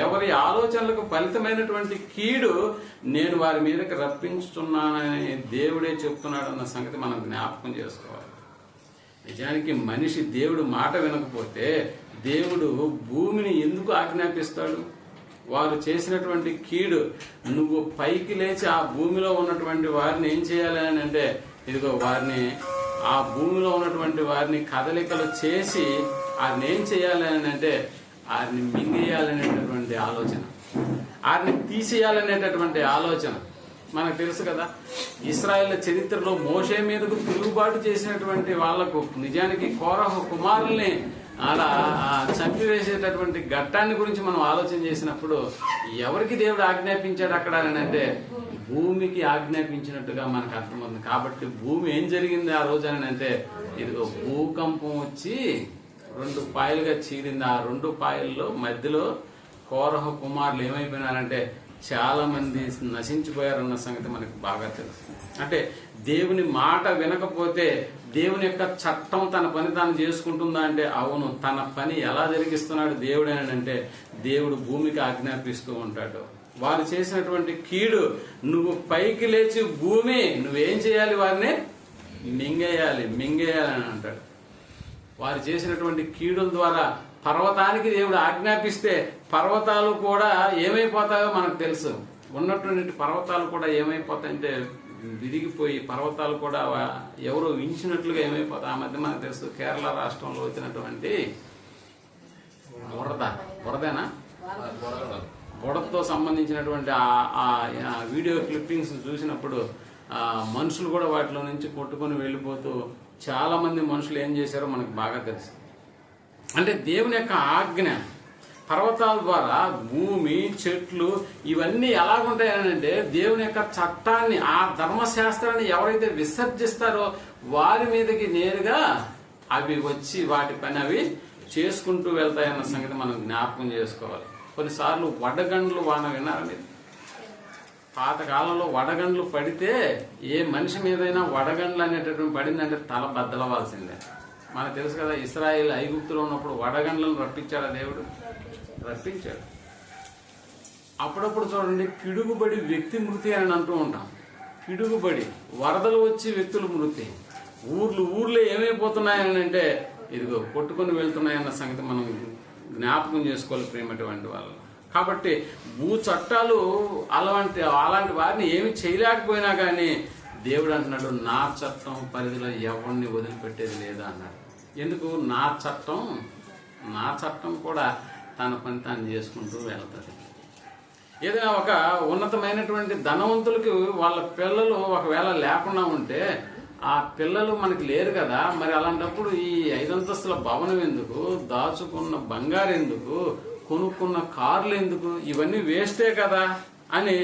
ఎవరి ఆలోచనలకు ఫలితమైనటువంటి కీడు నేను వారి మీదకి రప్పించుతున్నానని దేవుడే చెప్తున్నాడు అన్న సంగతి మనం జ్ఞాపకం చేసుకోవాలి. నిజానికి మనిషి దేవుడు మాట వినకపోతే దేవుడు భూమిని ఎందుకు ఆజ్ఞాపిస్తాడు? వారు చేసినటువంటి కీడు, నువ్వు పైకి లేచి ఆ భూమిలో ఉన్నటువంటి వారిని ఏం చేయాలి అని అంటే, ఇదిగో వారిని ఆ భూమిలో ఉన్నటువంటి వారిని కదలికలు చేసి వారిని ఏం చేయాలి అని అంటే వారిని మింగేయాలనేటటువంటి ఆలోచన, వారిని తీసేయాలనేటటువంటి ఆలోచన. మనకు తెలుసు కదా, ఇశ్రాయేల్ చరిత్రలో మోషే మీదకు తిరుగుబాటు చేసినటువంటి వాళ్లకు నిజానికి కోరహు కుమారుల్ని అలా చంపివేసేటటువంటి ఘట్టాన్ని గురించి మనం ఆలోచన చేసినప్పుడు ఎవరికి దేవుడు ఆజ్ఞాపించాడు అక్కడ అని అంటే భూమికి ఆజ్ఞాపించినట్టుగా మనకు అర్థమవుతుంది. కాబట్టి భూమి ఏం జరిగింది ఆ రోజు అని అంటే, ఇదిగో భూకంపం వచ్చి 2 పాయలుగా చీరింది. ఆ 2 పాయల్లో మధ్యలో కోరహు కుమారులు ఏమైపోయినారంటే చాలా మంది నశించిపోయారన్న సంగతి మనకు బాగా తెలుసు. అంటే దేవుని మాట వినకపోతే దేవుని యొక్క చట్టం తన పని తాను చేసుకుంటుందా అంటే అవును. తన పని ఎలా జరిగిస్తున్నాడు దేవుడు అని అంటే దేవుడు భూమికి ఆజ్ఞాపిస్తూ ఉంటాడు. వారు చేసినటువంటి కీడు, నువ్వు పైకి లేచి భూమి నువ్వేం చేయాలి, వారిని మింగేయాలి అని అంటాడు. వారు చేసినటువంటి కీడుల ద్వారా పర్వతానికి దేవుడు ఆజ్ఞాపిస్తే పర్వతాలు కూడా ఏమైపోతాయో మనకు తెలుసు. ఉన్నటువంటి పర్వతాలు కూడా ఏమైపోతాయంటే విరిగిపోయి పర్వతాలు కూడా ఎవరో వించినట్లుగా ఏమైపోతాయి. ఆ మధ్య మనకు తెలుసు కేరళ రాష్ట్రంలో వచ్చినటువంటి బురదేనా బుడతో సంబంధించినటువంటి ఆ వీడియో క్లిప్పింగ్స్ చూసినప్పుడు మనుషులు కూడా వాటిలో నుంచి కొట్టుకొని వెళ్ళిపోతూ చాలా మంది మనుషులు ఏం చేశారో మనకు బాగా తెలుసు. అంటే దేవుని యొక్క ఆజ్ఞ పర్వతాల ద్వారా భూమి చెట్లు ఇవన్నీ ఎలాగుంటాయనంటే దేవుని యొక్క చట్టాన్ని ఆ ధర్మశాస్త్రాన్ని ఎవరైతే విసర్జిస్తారో వారి మీదకి నేరుగా అవి వచ్చి వాటి పని అవి చేసుకుంటూ వెళ్తాయన్న సంగతి మనం జ్ఞాపకం చేసుకోవాలి. కొన్నిసార్లు వడగండ్లు వాన విన్నారండి. పాతకాలంలో వడగండ్లు పడితే ఏ మనిషి మీదైనా వడగండ్లు అనేటటువంటి పడిందంటే తల బద్దలవాల్సిందే. మనకు తెలుసు కదా, ఇశ్రాయేల్ ఐగుప్తులో ఉన్నప్పుడు వడగండ్లను రప్పించాడా దేవుడు? రప్పించాడు. అప్పుడప్పుడు చూడండి పిడుగుబడి వ్యక్తి మృతి అని అంటూ ఉంటాం. పిడుగుబడి వరదలు వచ్చి వ్యక్తులు మృతి. ఊర్లు ఏమైపోతున్నాయని అంటే ఇదిగో కొట్టుకుని వెళ్తున్నాయన్న సంగతి మనం జ్ఞాపకం చేసుకోవాలి ప్రేమటువంటి వాళ్ళు. కాబట్టి భూ చట్టాలు అలాంటి వారిని ఏమి చేయలేకపోయినా కానీ దేవుడు అంటున్నాడు, నా చట్టం పరిధిలో ఎవరిని వదిలిపెట్టేది లేదా అన్నాడు. ఎందుకు? నా చట్టం కూడా తన పని తాను చేసుకుంటూ వెళ్తుంది. ఏదైనా ఒక ఉన్నతమైనటువంటి ధనవంతులకి వాళ్ళ పిల్లలు ఒకవేళ లేకుండా ఉంటే ఆ పిల్లలు మనకి లేరు కదా, మరి అలాంటప్పుడు ఈ 5 అంతస్తుల భవనం ఎందుకు, దాచుకున్న బంగారు ఎందుకు, కొనుక్కున్న కార్లు ఎందుకు, ఇవన్నీ వేస్టే కదా అని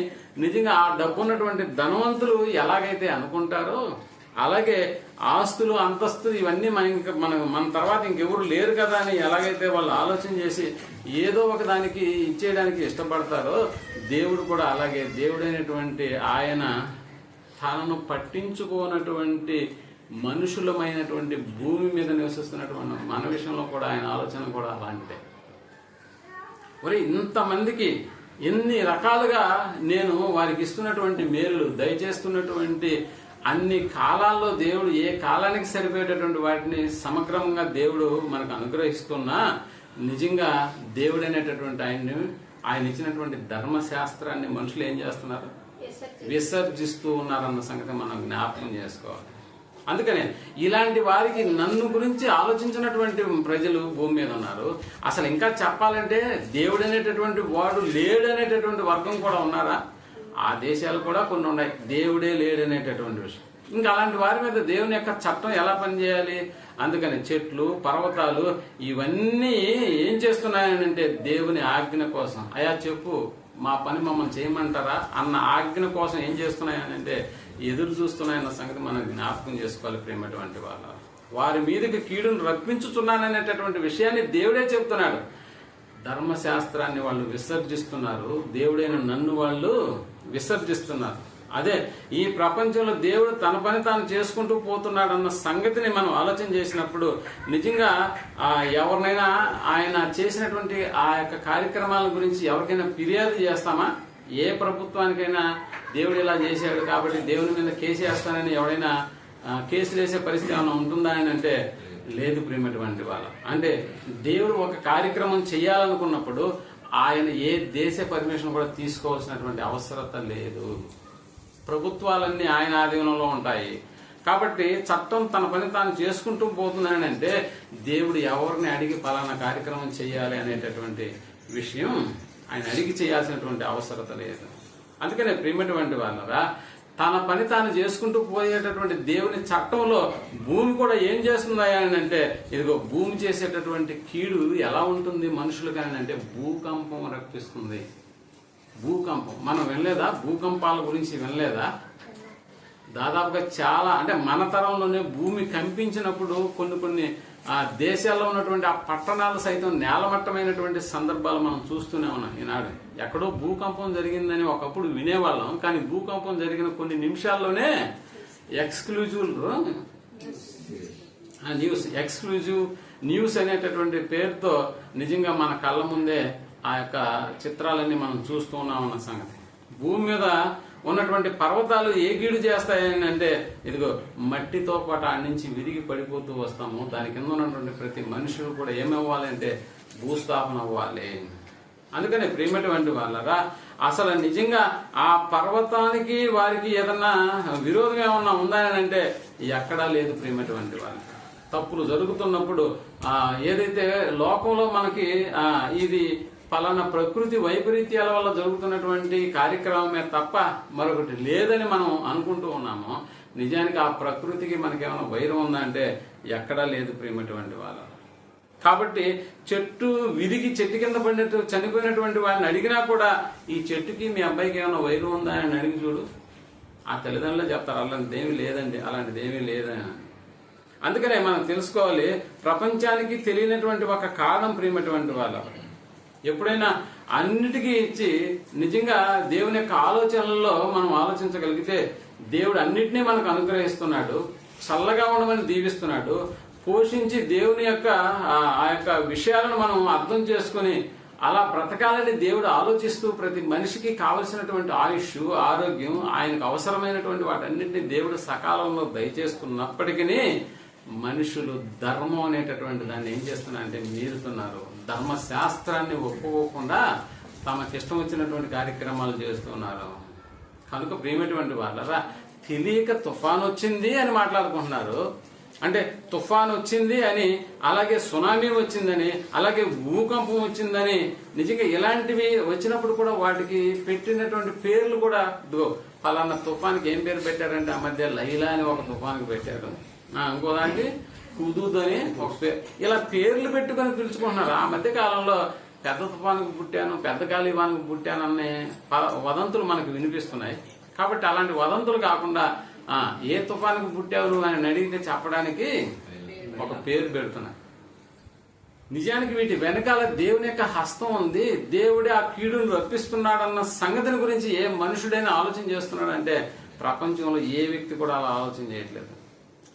నిజంగా ఆ డబ్బు ఉన్నటువంటి ధనవంతులు ఎలాగైతే అనుకుంటారో, అలాగే ఆస్తులు అంతస్తులు ఇవన్నీ మన తర్వాత ఇంకెవరు లేరు కదా అని ఎలాగైతే వాళ్ళు ఆలోచన చేసి ఏదో ఒక దానికి ఇచ్చేయడానికి ఇష్టపడతారో, దేవుడు కూడా అలాగే దేవుడైనటువంటి ఆయన తనను పట్టించుకోనటువంటి మనుషులమైనటువంటి భూమి మీద నివసిస్తున్నటువంటి మన విషయంలో కూడా ఆయన ఆలోచన కూడా అలాంటిదే. మరి ఇంతమందికి ఎన్ని రకాలుగా నేను వారికి ఇస్తున్నటువంటి మేలు దయచేస్తున్నటువంటి అన్ని కాలాల్లో దేవుడు ఏ కాలానికి సరిపోయేటటువంటి వాటిని సమగ్రంగా దేవుడు మనకు అనుగ్రహిస్తున్నా, నిజంగా దేవుడు అనేటటువంటి ఆయన ఇచ్చినటువంటి ధర్మశాస్త్రాన్ని మనుషులు ఏం చేస్తున్నారు? విసర్జిస్తూ ఉన్నారన్న సంగతి మనం జ్ఞాపకం చేసుకోవాలి. అందుకనే ఇలాంటి వారికి నన్ను గురించి ఆలోచించినటువంటి ప్రజలు భూమి మీద ఉన్నారు. అసలు ఇంకా చెప్పాలంటే దేవుడు అనేటటువంటి వాడు లేడనేటటువంటి వర్గం కూడా ఉన్నారా? ఆ దేశాలు కూడా కొన్ని ఉన్నాయి, దేవుడే లేడనేటటువంటి విషయం. ఇంకా అలాంటి వారి మీద దేవుని యొక్క చట్టం ఎలా పనిచేయాలి? అందుకని చెట్లు, పర్వతాలు ఇవన్నీ ఏం చేస్తున్నాయనంటే దేవుని ఆజ్ఞ కోసం, అయా చెప్పు మా పని మమ్మల్ని చేయమంటారా అన్న ఆజ్ఞ కోసం ఏం చేస్తున్నాయనంటే ఎదురు చూస్తున్నాయన్న సంగతి మనం జ్ఞాపకం చేసుకోవాలి ప్రేమటువంటి వాళ్ళ. వారి మీదకి కీడును రప్పించుతున్నాననేటటువంటి విషయాన్ని దేవుడే చెప్తున్నాడు. ధర్మశాస్త్రాన్ని వాళ్ళు విసర్జిస్తున్నారు, దేవుడైన నన్ను వాళ్ళు విసర్జిస్తున్నారు. అదే ఈ ప్రపంచంలో దేవుడు తన పని తాను చేసుకుంటూ పోతున్నాడు అన్న సంగతిని మనం ఆలోచన చేసినప్పుడు నిజంగా ఎవరినైనా ఆయన చేసినటువంటి ఆ యొక్క కార్యక్రమాల గురించి ఎవరికైనా ఫిర్యాదు చేస్తామా? ఏ ప్రభుత్వానికైనా దేవుడు ఇలా చేశాడు కాబట్టి దేవుని మీద కేసు వేస్తానని ఎవడైనా కేసులు వేసే పరిస్థితి ఏమైనా ఉంటుందా అని అంటే లేదు ప్రేమటువంటి వాళ్ళ. అంటే దేవుడు ఒక కార్యక్రమం చేయాలనుకున్నప్పుడు ఆయన ఏ దేశ పర్మిషన్ కూడా తీసుకోవాల్సినటువంటి అవసరత లేదు. ప్రభుత్వాలన్నీ ఆయన ఆధీనంలో ఉంటాయి కాబట్టి చట్టం తన పని తాను చేసుకుంటూ పోతుందని అంటే దేవుడు ఎవరిని అడిగి పలానా కార్యక్రమం చేయాలి అనేటటువంటి విషయం ఆయన అడిగి చేయాల్సినటువంటి అవసరత లేదు. అందుకనే ప్రియమైనటువంటి వాళ్ళరా, తన పని తాను చేసుకుంటూ పోయేటటువంటి దేవుని చట్టంలో భూమి కూడా ఏం చేస్తుందా అని అంటే ఇదిగో భూమి చేసేటటువంటి కీడు ఎలా ఉంటుంది మనుషులు కానీ అంటే భూకంపం రప్పిస్తుంది. భూకంపం మనం వినలేదా? భూకంపాల గురించి వినలేదా? దాదాపుగా చాలా అంటే మన తరంలోనే భూమి కంపించినప్పుడు కొన్ని దేశాల్లో ఉన్నటువంటి ఆ పట్టణాలు సైతం నేలమట్టమైనటువంటి సందర్భాలు మనం చూస్తూనే ఉన్నాం. ఈనాడు ఎక్కడో భూకంపం జరిగిందని ఒకప్పుడు వినేవాళ్ళం, కానీ భూకంపం జరిగిన కొన్ని నిమిషాల్లోనే ఎక్స్క్లూజివ్ న్యూస్ అనేటటువంటి పేరుతో నిజంగా మన కళ్ళ ముందే ఆ యొక్క చిత్రాలన్నీ మనం చూస్తూ ఉన్నామన్న సంగతి. భూమి మీద ఉన్నటువంటి పర్వతాలు ఏ గీడు చేస్తాయని అంటే ఇదిగో మట్టితో పాటు ఆ నుంచి విరిగి పడిపోతూ వస్తాము. దాని కింద ఉన్నటువంటి ప్రతి మనుషులు కూడా ఏమవ్వాలి అంటే భూస్థాపన అవ్వాలి. అందుకనే ప్రియమైనటువంటి వాళ్ళరా, అసలు నిజంగా ఆ పర్వతానికి వారికి ఏదన్నా విరోధం ఏమన్నా ఉందా అని అంటే ఎక్కడా లేదు ప్రియమైనటువంటి వాళ్ళకి. తప్పులు జరుగుతున్నప్పుడు ఏదైతే లోకంలో మనకి ఇది పలానా ప్రకృతి వైపరీత్యాల వల్ల జరుగుతున్నటువంటి కార్యక్రమమే తప్ప మరొకటి లేదని మనం అనుకుంటూ ఉన్నాము. నిజానికి ఆ ప్రకృతికి మనకేమైనా వైరం ఉందా అంటే ఎక్కడా లేదు ప్రియమైనటువంటి వాళ్ళ. కాబట్టి చెట్టు విరిగి చెట్టు కింద పడినట్టు చనిపోయినటువంటి వాళ్ళని అడిగినా కూడా ఈ చెట్టుకి మీ అబ్బాయికి ఏమైనా వైరం ఉందా అని అడిగి చూడు, ఆ తల్లిదండ్రులు చెప్తారు అలాంటిదేమీ లేదండి, అలాంటిదేమీ లేదని. అందుకనే మనం తెలుసుకోవాలి, ప్రపంచానికి తెలియనటువంటి ఒక కారణం ప్రియమైనటువంటి వాళ్ళ. ఎప్పుడైనా అన్నిటికీ ఇచ్చి నిజంగా దేవుని యొక్క ఆలోచనల్లో మనం ఆలోచించగలిగితే దేవుడు అన్నిటినీ మనకు అనుగ్రహిస్తున్నాడు, చల్లగా ఉండమని దీవిస్తున్నాడు, పోషించి దేవుని యొక్క ఆ యొక్క విషయాలను మనం అర్థం చేసుకుని అలా బ్రతకాలని దేవుడు ఆలోచిస్తూ ప్రతి మనిషికి కావలసినటువంటి ఆయుష్, ఆరోగ్యం, ఆయనకు అవసరమైనటువంటి వాటన్నింటినీ దేవుడు సకాలంలో దయచేస్తున్నప్పటికీ మనుషులు ధర్మం అనేటటువంటి దాన్ని ఏం చేస్తున్నారంటే మీరుతున్నారు. ధర్మశాస్త్రాన్ని ఒప్పుకోకుండా తమకిష్టం వచ్చినటువంటి కార్యక్రమాలు చేస్తున్నారు. కనుక ప్రియమైనటువంటి వాళ్ళరా, తెలియక తుఫాన్ వచ్చింది అని మాట్లాడుకుంటున్నారు. అంటే తుఫాన్ వచ్చింది అని, అలాగే సునామీ వచ్చిందని, అలాగే భూకంపం వచ్చిందని, నిజంగా ఇలాంటివి వచ్చినప్పుడు కూడా వాటికి పెట్టినటువంటి పేర్లు కూడా ఫలానా తుఫాన్కి ఏం పేరు పెట్టారంటే ఆ మధ్య లైలా అని ఒక తుఫాన్కి పెట్టారు, ఇంకో దానికి హుదూద్ అని ఒక పేరు. ఇలా పేర్లు పెట్టుకొని పిలుచుకుంటున్నారు. ఆ మధ్య కాలంలో పెద్ద తుఫానుకు పుట్టాను, పెద్ద గాలివానికి పుట్టాను అనే వదంతులు మనకు వినిపిస్తున్నాయి. కాబట్టి అలాంటి వదంతులు కాకుండా ఏ తుఫానుకు పుట్టావు నువ్వు అని అడిగితే చెప్పడానికి ఒక పేరు పెడుతున్నా. నిజానికి వీటి వెనకాల దేవుని యొక్క హస్తం ఉంది. దేవుడే ఆ కీడును రప్పిస్తున్నాడన్న సంగతిని గురించి ఏ మనుషుడైనా ఆలోచన చేస్తున్నాడంటే ప్రపంచంలో ఏ వ్యక్తి కూడా అలా ఆలోచన చేయట్లేదు.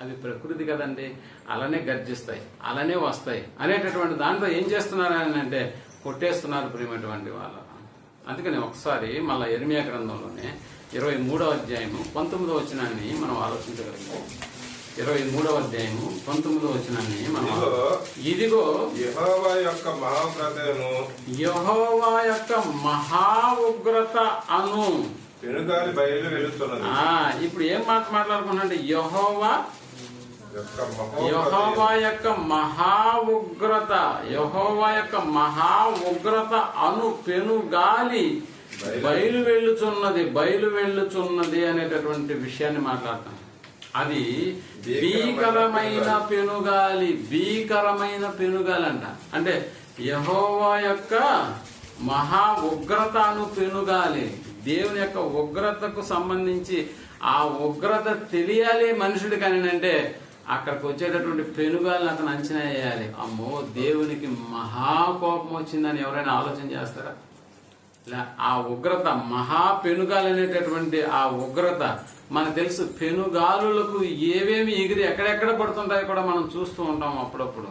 అవి ప్రకృతి కదండి, అలానే గర్జిస్తాయి, అలానే వస్తాయి అనేటటువంటి దాంట్లో ఏం చేస్తున్నారు అని అంటే కొట్టేస్తున్నారు ప్రియమైనటువంటి వాళ్ళు. అందుకని ఒకసారి మళ్ళా యెరెమీయా గ్రంథంలోనే 23వ అధ్యాయము 19వ వచనాన్ని మనం ఆలోచించగలిగాం. 23వ అధ్యాయము 19వ వచనాన్ని మనం ఇదిగో యెహోవా యొక్క మహాప్రతను, యెహోవా యొక్క మహా ఉగ్రత అను పెనుగాలి బయలు వెళుతున్నది. ఇప్పుడు ఏం మాట్లాడుకున్నాంటే యెహోవా యొక్క మహా ఉగ్రత, యెహోవా యొక్క మహా ఉగ్రత అను పెనుగాలి బయలు వెళ్ళుచున్నది అనేటటువంటి విషయాన్ని మాట్లాడతాం. అది భీకరమైన పెనుగాలి అంట. అంటే యెహోవా యొక్క మహా ఉగ్రత అను పెనుగాలి, దేవుని యొక్క ఉగ్రతకు సంబంధించి ఆ ఉగ్రత తెలియాలి మనుషుడికి అని అంటే అక్కడికి వచ్చేటటువంటి పెనుగాలిని అతను అంచనా వేయాలి. అమ్మో, దేవునికి మహాకోపం వచ్చిందని ఎవరైనా ఆలోచన చేస్తారా? ఆ ఉగ్రత మహా పెనుగాలు అనేటటువంటి ఆ ఉగ్రత మనకు తెలుసు. పెనుగాలులకు ఏవేమి ఎగిరి ఎక్కడెక్కడ పడుతుంటాయో కూడా మనం చూస్తూ ఉంటాం అప్పుడప్పుడు.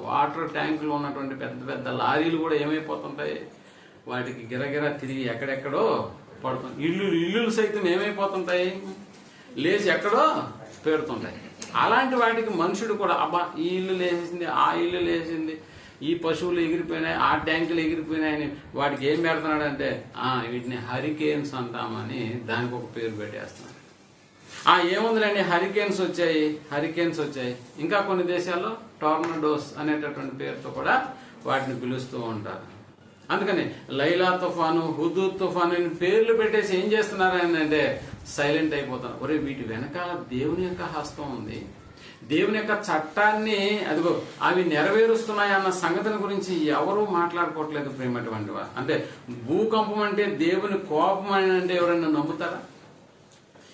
వాటర్ ట్యాంకులు ఉన్నటువంటి పెద్ద పెద్ద లారీలు కూడా ఏమైపోతుంటాయి, వాటికి గిరగిర తిరిగి ఎక్కడెక్కడో పడుతుంది. ఇల్లులు సైతం ఏమైపోతుంటాయి, లేచి ఎక్కడో పెడుతుంటాయి. అలాంటి వాటికి మనుషుడు కూడా అబ్బా ఈ ఇల్లు లేచింది, ఆ ఇల్లు లేచింది, ఈ పశువులు ఎగిరిపోయినాయి, ఆ ట్యాంకులు ఎగిరిపోయినాయని వాటికి ఏం పెడుతున్నాడంటే వీటిని హరికేన్స్ అంటామని దానికి ఒక పేరు పెట్టేస్తున్నాడు. ఏముందిలేండి, హరికేన్స్ వచ్చాయి. ఇంకా కొన్ని దేశాల్లో టోర్నడోస్ అనేటటువంటి పేరుతో కూడా వాటిని పిలుస్తూ ఉంటారు. అందుకని లైలా తుఫాను, హుదూద్ తుఫాను అని పేర్లు పెట్టేసి ఏం చేస్తున్నారు అంటే సైలెంట్ అయిపోతున్నారు. ఒరే, వీటి వెనకాల దేవుని యొక్క హస్తం ఉంది. దేవుని యొక్క చట్టాన్ని అదిగో అవి నెరవేరుస్తున్నాయి అన్న సంగతిని గురించి ఎవరూ మాట్లాడుకోవట్లేదు ప్రేమటువంటి వారు. అంటే భూకంపం అంటే దేవుని కోపం అని అంటే ఎవరైనా నమ్ముతారా?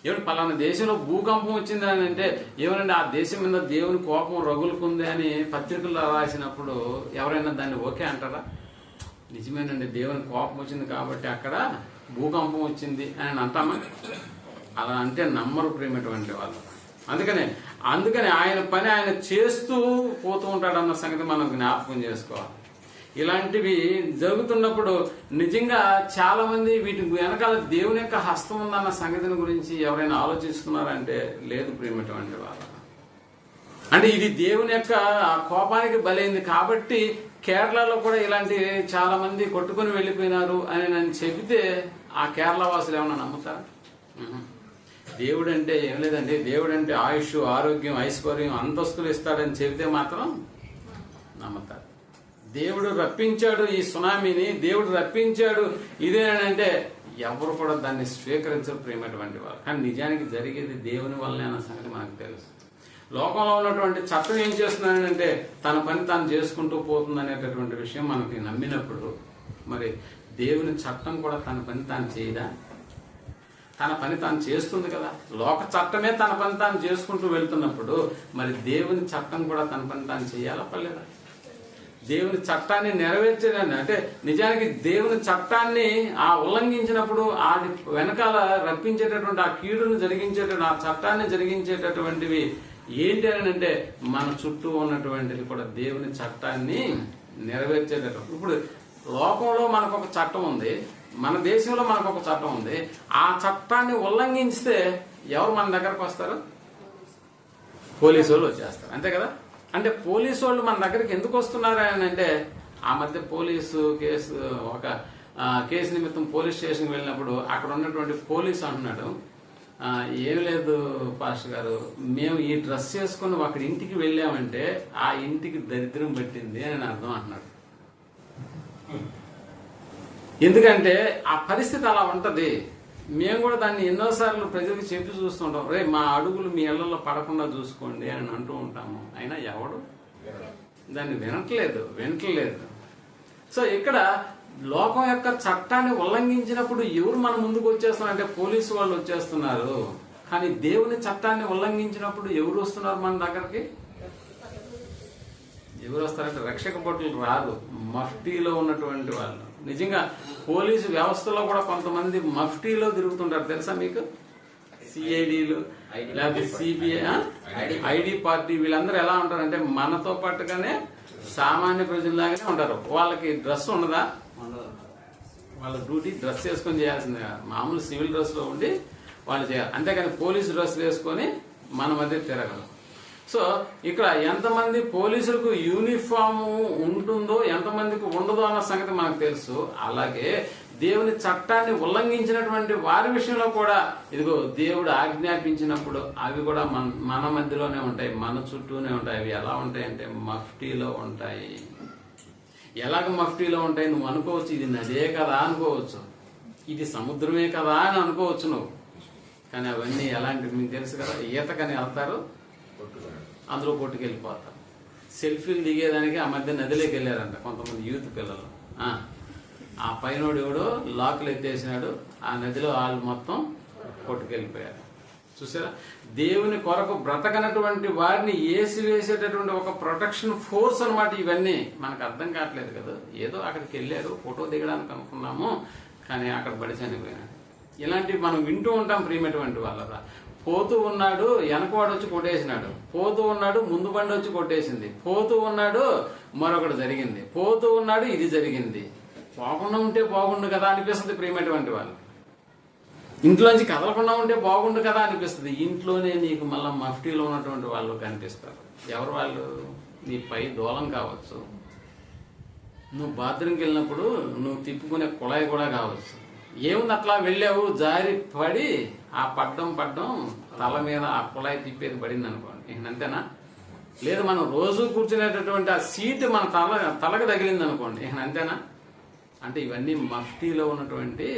ఏమంటే పలానా దేశంలో భూకంపం వచ్చింది అని అంటే ఏమనంటే ఆ దేశం మీద దేవుని కోపం రగులుకుంది అని పత్రికల్లో రాసినప్పుడు ఎవరైనా దాన్ని ఓకే అంటారా? నిజమేనండి, దేవుని కోపం వచ్చింది కాబట్టి అక్కడ భూకంపం వచ్చింది అని అంటామా? అలా అంటే నమ్మరు ప్రేమటువంటి వాళ్ళు. అందుకని ఆయన పని ఆయన చేస్తూ పోతూ ఉంటాడన్న సంగతి మనం జ్ఞాపకం చేసుకోవాలి. ఇలాంటివి జరుగుతున్నప్పుడు నిజంగా చాలా మంది వీటి వెనకాల దేవుని యొక్క హస్తం ఉందన్న సంగతిని గురించి ఎవరైనా ఆలోచిస్తున్నారంటే లేదు ప్రేమటువంటి వాళ్ళు. అంటే ఇది దేవుని యొక్క కోపానికి బలైంది కాబట్టి కేరళలో కూడా ఇలాంటి చాలా మంది కొట్టుకుని వెళ్ళిపోయినారు అని నేను చెబితే ఆ కేరళ వాసులు ఏమన్నా నమ్ముతారా? దేవుడు అంటే ఏం లేదండి, దేవుడు అంటే ఆయుష్, ఆరోగ్యం, ఐశ్వర్యం, అంతస్తులు ఇస్తాడని చెబితే మాత్రం నమ్ముతారు. దేవుడు రప్పించాడు ఈ సునామీని, దేవుడు రప్పించాడు ఇదేనంటే ఎవరు కూడా దాన్ని స్వీకరించరు ప్రేమటువంటి వారు. కానీ నిజానికి జరిగేది దేవుని వల్లనే అన్న సంగతి మనకు తెలుసు. లోకంలో ఉన్నటువంటి చట్టం ఏం చేస్తున్నాడంటే తన పని తాను చేసుకుంటూ పోతుంది అనేటటువంటి విషయం మనకి నమ్మినప్పుడు మరి దేవుని చట్టం కూడా తన పని తాను చేయదా? తన పని తాను చేస్తుంది కదా. లోక చట్టమే తన పని తాను చేసుకుంటూ వెళ్తున్నప్పుడు మరి దేవుని చట్టం కూడా తన పని తాను చేయాలా పర్లేదా? దేవుని చట్టాన్ని నెరవేర్చేదాన్ని అంటే నిజానికి దేవుని చట్టాన్ని ఉల్లంఘించినప్పుడు అది వెనకాల రప్పించేటటువంటి ఆ కీడును జరిగించేటటువంటి ఆ చట్టాన్ని జరిగించేటటువంటివి ఏంటి అని అంటే మన చుట్టూ ఉన్నటువంటిది కూడా దేవుని చట్టాన్ని నెరవేర్చేటటువంటి. ఇప్పుడు లోకంలో మనకు ఒక చట్టం ఉంది, మన దేశంలో మనకు ఒక చట్టం ఉంది. ఆ చట్టాన్ని ఉల్లంఘించితే ఎవరు మన దగ్గరకు వస్తారు? పోలీసు వాళ్ళు వచ్చేస్తారు, అంతే కదా. అంటే పోలీసు వాళ్ళు మన దగ్గరికి ఎందుకు వస్తున్నారు అని అంటే, ఆ మధ్య పోలీసు కేసు ఒక కేసు నిమిత్తం పోలీస్ స్టేషన్కి వెళ్ళినప్పుడు అక్కడ ఉన్నటువంటి పోలీసు అంటున్నాడు, ఏం లేదు పాస్టర్ గారు, మేము ఈ డ్రెస్ చేసుకుని అక్కడ ఇంటికి వెళ్ళామంటే ఆ ఇంటికి దరిద్రం పట్టింది అని అర్థం అంటున్నాడు. ఎందుకంటే ఆ పరిస్థితి అలా ఉంటది. మేము కూడా దాన్ని ఎన్నోసార్లు ప్రజలకు చెప్పి చూస్తుంటాం, రే మా అడుగులు మీ ఇళ్లలో పడకుండా చూసుకోండి అని అంటూ ఉంటాము. అయినా ఎవడు దాన్ని వినట్లేదు. సో ఇక్కడ లోకం యొక్క చట్టాన్ని ఉల్లంఘించినప్పుడు ఎవరు మన ముందుకు వచ్చేస్తున్నారు అంటే పోలీసు వాళ్ళు వచ్చేస్తున్నారు. కానీ దేవుని చట్టాన్ని ఉల్లంఘించినప్పుడు ఎవరు వస్తున్నారు మన దగ్గరికి? ఎవరు వస్తారంటే రక్షక భటులు రాదు, మఫ్టీలో ఉన్నటువంటి వాళ్ళు. నిజంగా పోలీసు వ్యవస్థలో కూడా కొంతమంది మఫ్టీలో తిరుగుతుంటారు, తెలుసా మీకు? సిఐడిలు లేకపోతే సిబిఐ, ఐడి పార్టీ, వీళ్ళందరూ ఎలా ఉంటారంటే మనతో పాటుగానే సామాన్య ప్రజల్లాగానే ఉంటారు. వాళ్ళకి డ్రెస్ ఉండదా? వాళ్ళ డ్యూటీ డ్రెస్ వేసుకొని చేయాల్సిందే, మామూలు సివిల్ డ్రెస్ లో ఉండి వాళ్ళు చేయాలి. అంతేకాని పోలీసు డ్రెస్ వేసుకొని మన మధ్య తిరగరు. సో ఇక్కడ ఎంతమంది పోలీసులకు యూనిఫామ్ ఉంటుందో ఎంతమందికి ఉండదో అన్న సంగతి మనకు తెలుసు. అలాగే దేవుని చట్టాన్ని ఉల్లంఘించినటువంటి వారి విషయంలో కూడా ఇదిగో దేవుడు ఆజ్ఞాపించినప్పుడు అవి కూడా మన మధ్యలోనే ఉంటాయి, మన చుట్టూనే ఉంటాయి. అవి ఎలా ఉంటాయంటే మఫ్టీలో ఉంటాయి. ఎలాగ మఫ్టీలో ఉంటాయి నువ్వు అనుకోవచ్చు, ఇది నదే కదా అనుకోవచ్చు, ఇది సముద్రమే కదా అని అనుకోవచ్చు నువ్వు. కానీ అవన్నీ ఎలాంటివి మీకు తెలుసు కదా. ఈతకని వెళ్తారు, అందులో కొట్టుకెళ్ళిపోతారు. సెల్ఫీలు దిగేదానికి ఆ మధ్య నదిలోకి వెళ్ళారంట కొంతమంది యూత్ పిల్లలు. ఆ పైనోడు ఎవడో లాకులు ఎత్తేసినాడు, ఆ నదిలో వాళ్ళు మొత్తం కొట్టుకెళ్ళిపోయారు. చూసారా, దేవుని కొరకు బ్రతకనటువంటి వారిని వేసేటటువంటి ఒక ప్రొటెక్షన్ ఫోర్స్ అన్నమాట. ఇవన్నీ మనకు అర్థం కావట్లేదు కదా. ఏదో అక్కడికి వెళ్ళారు, ఫోటో దిగడానికి అనుకున్నాము, కానీ అక్కడ పడి చనిపోయినాడు. ఇలాంటివి మనం వింటూ ఉంటాం ప్రియమైనటువంటి వాళ్ళరా. పోతూ ఉన్నాడు, వెనకవాడు వచ్చి కొట్టేసినాడు, పోతూ ఉన్నాడు, ముందు బండి వచ్చి కొట్టేసింది, పోతూ ఉన్నాడు, మరొకటి జరిగింది, పోతూ ఉన్నాడు, ఇది జరిగింది. పోకుండా ఉంటే బాగుండు కదా అనిపిస్తుంది ప్రియమైనటువంటి వాళ్ళు. ఇంట్లోంచి కదలకుండా ఉంటే బాగుండు కదా అనిపిస్తుంది. ఇంట్లోనే నీకు మళ్ళీ మఫ్టీలో ఉన్నటువంటి వాళ్ళు కనిపిస్తారు. ఎవరు వాళ్ళు? నీ పై దూలం కావచ్చు, నువ్వు బాత్రూమ్కి వెళ్ళినప్పుడు నువ్వు తిప్పుకునే కుళాయి కూడా కావచ్చు. ఏముంది, అట్లా వెళ్ళావు, జారి పడి ఆ పడ్డం తల మీద ఆ కుళాయి తిప్పేది పడింది అనుకోండి, అంతేనా? లేదు మనం రోజు కూర్చునేటటువంటి ఆ సీటు మన తలకు తగిలింది అనుకోండి, అంతేనా? అంటే ఇవన్నీ మఫ్టీలో ఉన్నటువంటి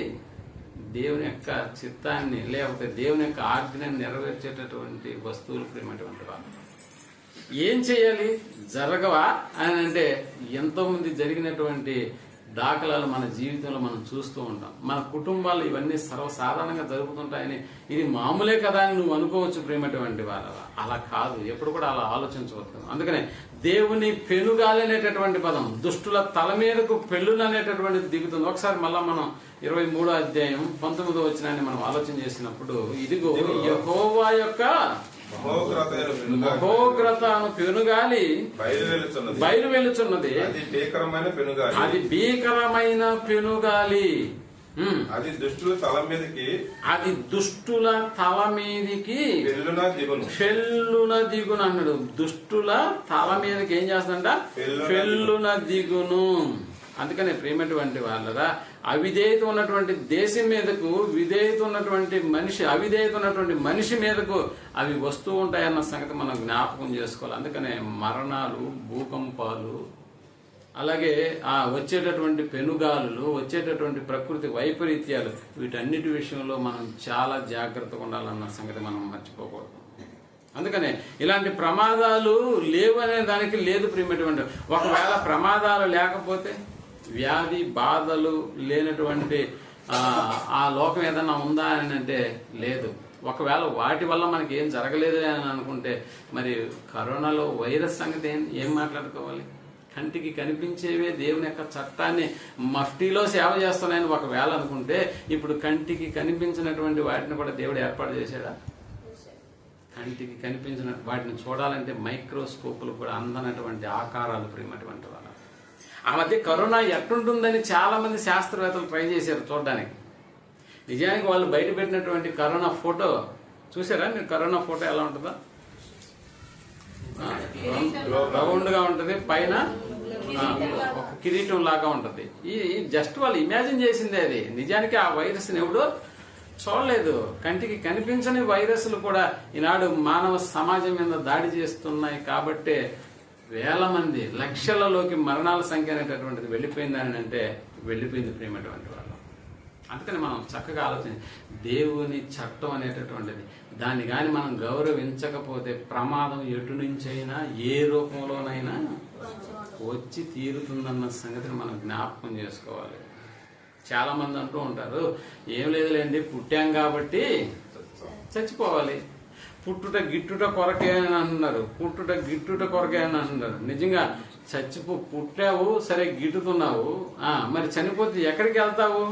దేవుని యొక్క చిత్తాన్ని లేకపోతే దేవుని యొక్క ఆజ్ఞని నెరవేర్చేటటువంటి వస్తువులు ప్రేమటువంటి వాళ్ళు. ఏం చేయాలి? జరగవా అని అంటే ఎంతో మంది జరిగినటువంటి దాఖలాలు మన జీవితంలో మనం చూస్తూ ఉంటాం. మన కుటుంబాలు ఇవన్నీ సర్వసాధారణంగా జరుగుతుంటాయని, ఇది మామూలే కదా అని నువ్వు అనుకోవచ్చు ప్రేమటువంటి వాళ్ళ. అలా కాదు, ఎప్పుడు కూడా అలా ఆలోచించవద్దు. అందుకనే దేవుని పెనుగాలి అనేటటువంటి పదం దుష్టుల తల మీదకు పెళ్ళులు అనేటటువంటిది దిగుతుంది. ఒకసారి మళ్ళా మనం 23వ అధ్యాయం 19వ వచనాన్ని మనం ఆలోచన చేసినప్పుడు, ఇదిగో యెహోవా యొక్క మహోగ్రతను పెనుగాలి బయలు వెలుచున్నది, అది భీకరమైన పెనుగాలి, అది దుష్టుల తల మీదకి ఫెల్లున దిగును అన్నాడు. దుష్టుల తల మీదకి ఏం చేస్తుందంట? ఫెల్లున దిగును. అందుకనే ప్రేమటువంటి వాళ్ళరా, అవిధేయత ఉన్నటువంటి దేశం మీదకు అవిధేయత ఉన్నటువంటి మనిషి మీదకు అవి వస్తూ ఉంటాయన్న సంగతి మనం జ్ఞాపకం చేసుకోవాలి. అందుకనే మరణాలు, భూకంపాలు, అలాగే ఆ వచ్చేటటువంటి పెనుగాలులు, వచ్చేటటువంటి ప్రకృతి వైపరీత్యాలు, వీటన్నిటి విషయంలో మనం చాలా జాగ్రత్తగా ఉండాలన్న సంగతి మనం మర్చిపోకూడదు. అందుకనే ఇలాంటి ప్రమాదాలు లేవు అనే దానికి లేదు ప్రియమైనటువంటి. ఒకవేళ ప్రమాదాలు లేకపోతే, వ్యాధి బాధలు లేనటువంటి ఆ లోకం ఏదన్నా ఉందా అని అంటే లేదు. ఒకవేళ వాటి వల్ల మనకి ఏం జరగలేదు అని అనుకుంటే, మరి కరోనాలో వైరస్ సంగతి ఏం మాట్లాడుకోవాలి? కంటికి కనిపించేవే దేవుని యొక్క చట్టాన్ని మఫ్టీలో సేవ చేస్తున్నాయని ఒకవేళ అనుకుంటే, ఇప్పుడు కంటికి కనిపించినటువంటి వాటిని కూడా దేవుడు ఏర్పాటు చేశాడా? కంటికి కనిపించిన వాటిని చూడాలంటే మైక్రోస్కోపులు కూడా అందనటువంటి ఆకారాలు ప్రియమైనటువంటి వాళ్ళ. ఆ మధ్య కరోనా ఎట్టుంటుందని చాలా మంది శాస్త్రవేత్తలు ట్రై చేశారు చూడడానికి. నిజానికి వాళ్ళు బయట పెట్టినటువంటి కరోనా ఫోటో చూసారా మీరు? కరోనా ఫోటో ఎలా ఉంటుందో రౌండ్ గా ఉంటది, పైన ఒక కిరీటం లాగా ఉంటది. ఈ జస్ట్ వాళ్ళు ఇమాజిన్ చేసిందే అది. నిజానికి ఆ వైరస్ ని ఎవడు చూడలేదు. కంటికి కనిపించని వైరస్లు కూడా ఈనాడు మానవ సమాజం మీద దాడి చేస్తున్నాయి. కాబట్టే వేల మంది, లక్షలలోకి మరణాల సంఖ్య అనేటటువంటిది వెళ్ళిపోయిందని అంటే వెళ్ళిపోయింది ప్రేమటువంటి వాళ్ళు. అందుకని మనం చక్కగా ఆలోచన, దేవుని చట్టం అనేటటువంటిది దాన్ని కానీ మనం గౌరవించకపోతే ప్రమాదం ఎటు నుంచైనా ఏ రూపంలోనైనా వచ్చి తీరుతుందన్న సంగతిని మనం జ్ఞాపకం చేసుకోవాలి. చాలా మంది అంటూ ఉంటారు, ఏం లేదులేండి పుట్టాం కాబట్టి చచ్చిపోవాలి, పుట్టుట గిట్టుట కొరకే అని అంటున్నారు, పుట్టుట గిట్టుట కొరకే అని అంటున్నారు. నిజంగా పుట్టావు సరే, గిట్టుతున్నావు, మరి చనిపోతే ఎక్కడికి వెళ్తావు,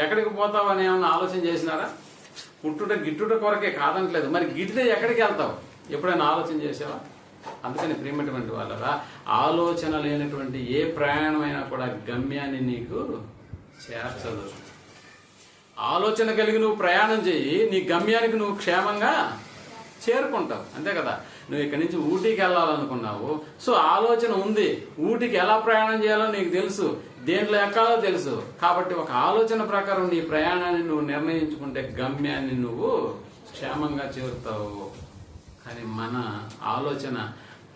ఎక్కడికి పోతావు అని ఏమన్నా ఆలోచన చేసినారా? పుట్టుట గిట్టుట కొరకే కాదంటలేదు, మరి గిట్టితే ఎక్కడికి వెళ్తావు ఎప్పుడైనా ఆలోచన చేసావా? అందుకని ప్రియమైనటువంటి వాళ్ళరా, ఆలోచన లేనటువంటి ఏ ప్రయాణమైనా కూడా గమ్యాన్ని నీకు చేర్చదు. ఆలోచన కలిగి నువ్వు ప్రయాణం చేయి, నీ గమ్యానికి నువ్వు క్షేమంగా చేరుకుంటావు. అంతే కదా. నువ్వు ఇక్కడి నుంచి ఊటీకి వెళ్ళాలనుకున్నావు, సో ఆలోచన ఉంది, ఊటీకి ఎలా ప్రయాణం చేయాలో నీకు తెలుసు, దేంట్లో ఎక్కాలో తెలుసు. కాబట్టి ఒక ఆలోచన ప్రకారం నీ ప్రయాణాన్ని నువ్వు నిర్ణయించుకుంటే గమ్యాన్ని నువ్వు క్షేమంగా చేరుతావు. కానీ మన ఆలోచన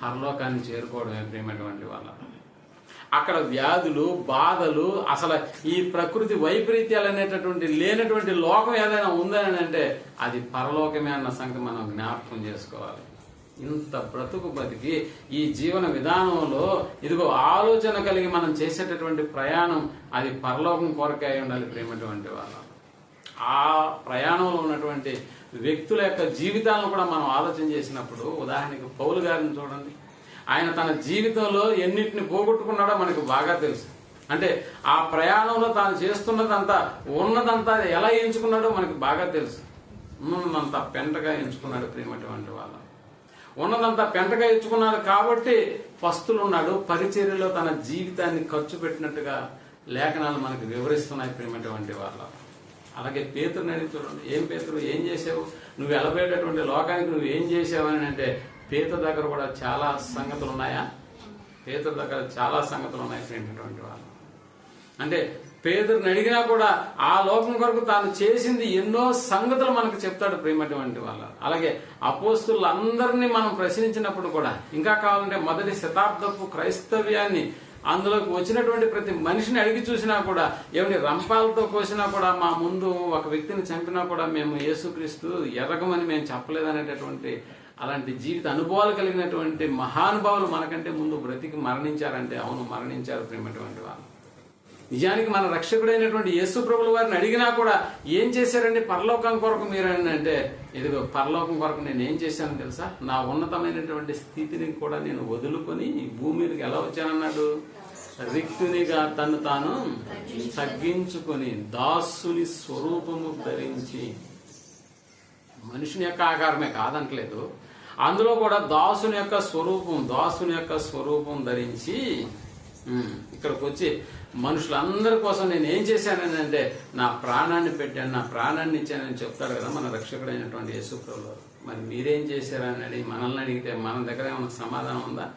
పరలోకాన్ని చేరుకోవడమే ప్రియమైనటువంటి వాళ్ళ. అక్కడ వ్యాధులు, బాధలు, అసలు ఈ ప్రకృతి వైపరీత్యాలు అనేటటువంటి లేనటువంటి లోకం ఏదైనా ఉందని అంటే అది పరలోకమే అన్న సంగతి మనం జ్ఞాపకం చేసుకోవాలి. ఇంత బ్రతుకు బతికి ఈ జీవన విధానంలో ఇదిగో ఆలోచన కలిగి మనం చేసేటటువంటి ప్రయాణం అది పరలోకం కొరకే అయి ఉండాలి ప్రేమటువంటి వాళ్ళ. ఆ ప్రయాణంలో ఉన్నటువంటి వ్యక్తుల యొక్క జీవితాలను కూడా మనం ఆలోచన చేసినప్పుడు, ఉదాహరణకి పౌలు గారిని చూడండి. ఆయన తన జీవితంలో ఎన్నిటిని పోగొట్టుకున్నాడో మనకు బాగా తెలుసు. అంటే ఆ ప్రయాణంలో తాను చేస్తున్నదంతా, ఉన్నదంతా ఎలా ఎంచుకున్నాడో మనకు బాగా తెలుసు. ఉన్నదంతా పెంటగా ఎంచుకున్నాడు ప్రేమటువంటి వాళ్ళ. ఉన్నదంతా పెంటగా ఎంచుకున్నాడు కాబట్టి పస్తులున్నాడు, పరిచర్యలో తన జీవితాన్ని ఖర్చు పెట్టినట్టుగా లేఖనాలు మనకు వివరిస్తున్నాయి ప్రేమటువంటి వాళ్ళ. అలాగే పేతురుని అడిగి చూడండి, ఏం పేతురు ఏం చేసావు, నువ్వు వెళ్ళబోయేటటువంటి లోకానికి నువ్వు ఏం చేసావు అని అంటే పేతురు దగ్గర కూడా చాలా సంగతులు ఉన్నాయా? పేతురు దగ్గర చాలా సంగతులు ఉన్నాయి ప్రేమటువంటి వాళ్ళు. అంటే పేతురుని అడిగినా కూడా ఆ లోకం కొరకు తాను చేసింది ఎన్నో సంగతులు మనకు చెప్తాడు ప్రేమటువంటి వాళ్ళ. అలాగే అపోస్తులందరినీ మనం ప్రశ్నించినప్పుడు కూడా, ఇంకా కావాలంటే మొదటి శతాబ్దపు క్రైస్తవ్యాన్ని అందులోకి వచ్చినటువంటి ప్రతి మనిషిని అడిగి చూసినా కూడా, ఏమిటి రంపాలతో కోసినా కూడా, మా ముందు ఒక వ్యక్తిని చంపినా కూడా మేము యేసుక్రీస్తు ఎరగమని మేము చెప్పలేదనేటటువంటి అలాంటి జీవిత అనుభవాలు కలిగినటువంటి మహానుభావులు మనకంటే ముందు బ్రతికి మరణించారంటే అవును మరణించారు ప్రేమటువంటి వాళ్ళు. నిజానికి మన రక్షకుడైనటువంటి యేసు ప్రభుల వారిని అడిగినా కూడా ఏం చేశారండి పరలోకం కొరకు మీరు అంటే, ఇదిగో పరలోకం కొరకు నేను ఏం చేశాను తెలుసా, నా ఉన్నతమైనటువంటి స్థితిని కూడా నేను వదులుకొని భూమి మీదకి ఎలా వచ్చానన్నాడు, రిక్తునిగా తను తాను తగ్గించుకొని దాసుని స్వరూపము ధరించి, మనుషుని యొక్క ఆకారమే కాదంటలేదు, అందులో కూడా దాసుని యొక్క స్వరూపం ధరించి ఇక్కడికి వచ్చి మనుషులందరి కోసం నేను ఏం చేశానని అంటే నా ప్రాణాన్ని పెట్టాను, నా ప్రాణాన్ని ఇచ్చానని చెప్తాడు కదా మన రక్షకుడైనటువంటి యేసు ప్రభువు. మరి మీరేం చేశారని అడిగి మనల్ని అడిగితే మన దగ్గర ఏమైనా సమాధానం ఉందా?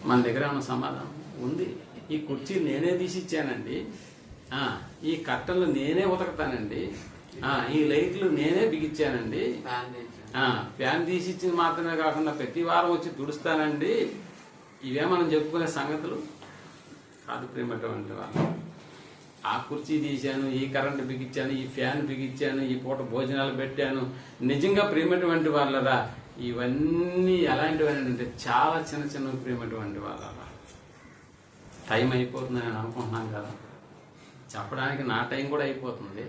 మన దగ్గర ఏమైనా సమాధానం ఉంది? ఈ కుర్చీ నేనే తీసి ఇచ్చానండి, ఈ కట్టలు నేనే ఉతకతానండి, ఈ లైట్లు నేనే బిగించానండి, ఫ్యాన్ తీసి ఇచ్చింది మాత్రమే కాకుండా ప్రతి వారం వచ్చి తుడుస్తానండి, ఇవే మనం చెప్పుకునే సంగతులు కాదు ప్రేమటువంటి వాళ్ళు. ఆ కుర్చీ తీశాను, ఈ కరెంటు బిగించాను, ఈ ఫ్యాన్ బిగించాను, ఈ పూట భోజనాలు పెట్టాను. నిజంగా ప్రేమటువంటి వాళ్ళరా ఇవన్నీ ఎలాంటివి అంటే చాలా చిన్న చిన్న ప్రేమటువంటి వాళ్ళరా. టైం అయిపోతుందని నేను అనుకుంటున్నాను కదా, చెప్పడానికి నా టైం కూడా అయిపోతుంది,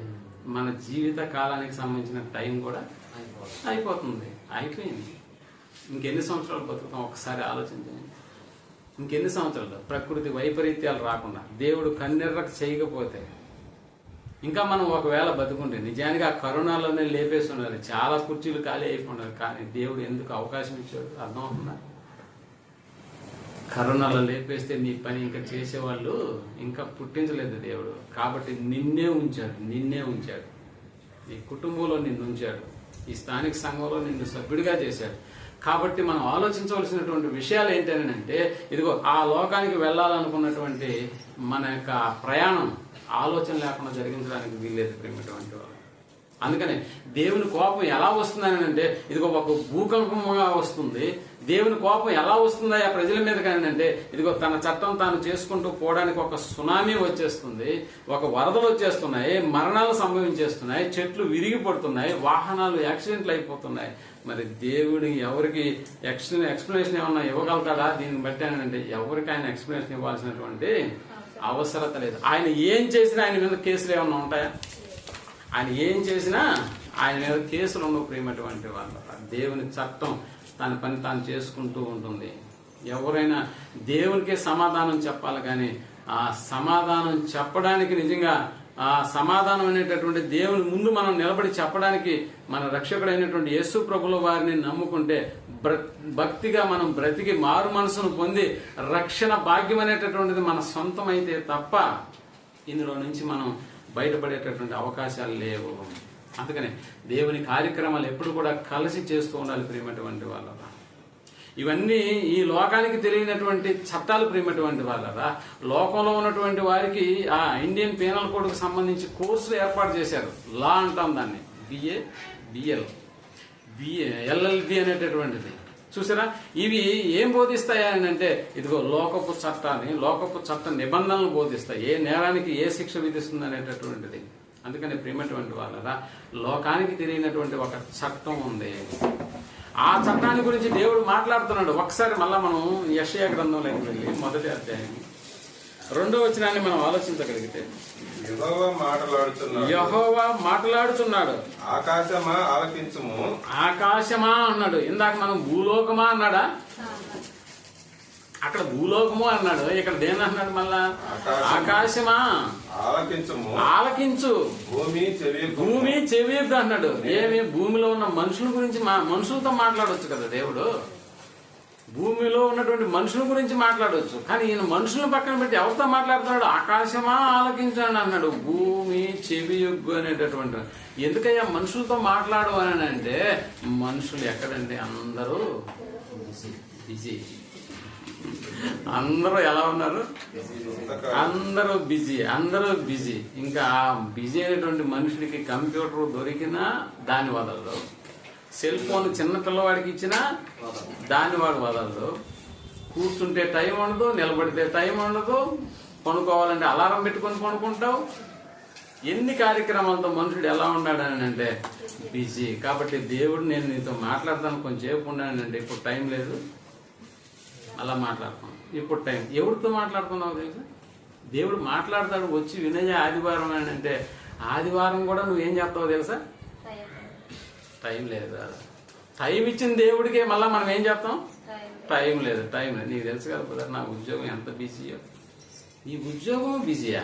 మన జీవిత కాలానికి సంబంధించిన టైం కూడా అయిపోతుంది, అయిపోయింది. ఇంకెన్ని సంవత్సరాలు బతుకుతాం ఒకసారి ఆలోచించండి. ఇంకెన్ని సంవత్సరాలు ప్రకృతి వైపరీత్యాలు రాకుండా దేవుడు కన్నెర్రకు చేయకపోతే ఇంకా మనం ఒకవేళ బతుకుంటే నిజానికి ఆ కరోనాలోనే లేపేసి ఉండాలి, చాలా కుర్చీలు ఖాళీ అయిపోయినారు. కానీ దేవుడు ఎందుకు అవకాశం ఇచ్చాడు అర్థమవుతుందా? కరోనాలో లేపేస్తే నీ పని ఇంకా చేసేవాళ్ళు ఇంకా పుట్టించలేదు దేవుడు. కాబట్టి నిన్నే ఉంచాడు, నీ కుటుంబంలో నిన్ను ఉంచాడు, ఈ స్థానిక సంఘంలో నిన్ను సభ్యుడిగా చేశాడు. కాబట్టి మనం ఆలోచించవలసినటువంటి విషయాలు ఏంటంటే ఇదిగో ఆ లోకానికి వెళ్ళాలనుకున్నటువంటి మన యొక్క ప్రయాణం ఆలోచన లేకుండా జరిగించడానికి వీల్లేదు ప్రేమటువంటి వాళ్ళు. అందుకని దేవుని కోపం ఎలా వస్తుందని అంటే ఇదిగో ఒక భూకంపంగా వస్తుంది. దేవుని కోపం ఎలా వస్తుందా ఆ ప్రజల మీద కానీ అంటే ఇదిగో తన చట్టం తాను చేసుకుంటూ పోవడానికి ఒక సునామీ వచ్చేస్తుంది, ఒక వరదలు వచ్చేస్తున్నాయి, మరణాలు సంభవించేస్తున్నాయి, చెట్లు విరిగి పడుతున్నాయి, వాహనాలు యాక్సిడెంట్లు అయిపోతున్నాయి. మరి దేవుడి ఎవరికి ఎక్స్ప్లెనేషన్ ఏమన్నా ఇవ్వగలుగుతాడా దీన్ని బట్టి అంటే ఎవరికి ఆయన ఎక్స్ప్లెనేషన్ ఇవ్వాల్సినటువంటి అవసరత లేదు. ఆయన ఏం చేసినా ఆయన మీద కేసులు ఏమన్నా ఉంటాయా? ఆయన ఏం చేసినా ఆయన మీద కేసులు ఉండవు ప్రేమటువంటి వాళ్ళు. దేవుని చట్టం తన పని తాను చేసుకుంటూ ఉంటుంది. ఎవరైనా దేవునికే సమాధానం చెప్పాలి కానీ ఆ సమాధానం చెప్పడానికి నిజంగా ఆ సమాధానం అనేటటువంటి దేవుని ముందు మనం నిలబడి చెప్పడానికి మన రక్షకుడైనటువంటి యేసు ప్రభుల వారిని నమ్ముకుంటే భక్తిగా మనం బ్రతికి మారు మనసును పొంది రక్షణ భాగ్యం అనేటటువంటిది మన సొంతం అయితే తప్ప ఇందులో నుంచి మనం బయటపడేటటువంటి అవకాశాలు లేవు. అందుకనే దేవుని కార్యక్రమాలు ఎప్పుడు కూడా కలిసి చేస్తూ ఉండాలి ప్రియమైనటువంటి వాళ్ళ. ఇవన్నీ ఈ లోకానికి తెలియనటువంటి చట్టాలు ప్రియమైనటువంటి వాళ్ళరా. లోకంలో ఉన్నటువంటి వారికి ఆ ఇండియన్ పీనల్ కోడ్ కు సంబంధించి కోర్సులు ఏర్పాటు చేశారు. లా అంటాం దాన్ని, బిఏ, బిఎల్, ఎల్ఎల్బి అనేటటువంటిది. చూసారా, ఇవి ఏం బోధిస్తాయా అని అంటే ఇదిగో లోకపు చట్టాన్ని, లోకపు చట్ట నిబంధనలు బోధిస్తాయి. ఏ నేరానికి ఏ శిక్ష విధిస్తుంది అనేటటువంటిది. అందుకని ప్రియమైనటువంటి వాళ్ళరా, లోకానికి తెలియనటువంటి ఒక చట్టం ఉంది. ఆ చట్టాన్ని గురించి దేవుడు మాట్లాడుతున్నాడు. ఒకసారి మళ్ళా మనం యెషయా గ్రంథంలోకి వెళ్ళి 1వ అధ్యాయం 2వ వచనాన్ని మనం ఆలోచించగలిగితే, యెహోవా మాట్లాడుచున్నాడు. ఆకాశమా ఆలకించుము. ఆకాశమా అన్నాడు. ఇందాక మనం భూలోకమా అన్నాడా? అక్కడ భూలోకము అన్నాడు, ఇక్కడ దేని అన్నాడు మళ్ళా? ఆకాశమా ఆలకించుము, ఆలకించు, భూమి చెవియొద్దు అన్నాడు. ఏమి భూమిలో ఉన్న మనుషుల గురించి మనుషులతో మాట్లాడవచ్చు కదా దేవుడు. భూమిలో ఉన్నటువంటి మనుషుల గురించి మాట్లాడవచ్చు, కానీ ఈయన మనుషులను పక్కన పెట్టి ఎవరితో మాట్లాడుతున్నాడు? ఆకాశమా ఆలకించండి అన్నాడు, భూమి చెవియొగ్గు అనేటటువంటి. ఎందుకయ్యా మనుషులతో మాట్లాడు అని అంటే మనుషులు ఎక్కడండి? అందరూ బిజీ. అందరూ ఎలా ఉన్నారు? అందరూ బిజీ, అందరూ బిజీ. ఇంకా బిజీ అయినటువంటి మనుషుడికి కంప్యూటర్ దొరికినా దాని వదలదు, సెల్ ఫోన్ చిన్న పిల్లవాడికి ఇచ్చినా దాన్ని వాడు వదలదు. కూర్చుంటే టైం ఉండదు, నిలబడితే టైం ఉండదు, పనుకోవాలంటే అలారం పెట్టుకొని పనుకుంటావు. ఎన్ని కార్యక్రమాలతో మనుషుడు ఎలా ఉన్నాడని అంటే బిజీ. కాబట్టి దేవుడు నేను నీతో మాట్లాడతాను కొంచెంసేపు ఉన్నానంటే ఇప్పుడు టైం లేదు, అలా మాట్లాడుతున్నాం. ఇప్పుడు టైం ఎవరితో మాట్లాడుతున్నావు తెలుసా? దేవుడు మాట్లాడతాడు వచ్చి వినయ ఆదివారం అని అంటే ఆదివారం కూడా నువ్వేం చేస్తావు తెలుసా? టైం లేదు. టైం ఇచ్చిన దేవుడికే మళ్ళీ మనం ఏం చెప్తాం? టైం లేదు, టైం లేదు. నీకు తెలుసు కదా బ్రదర్, నా ఉద్యోగం ఎంత బిజీయో. నీ ఉద్యోగం బిజీయా?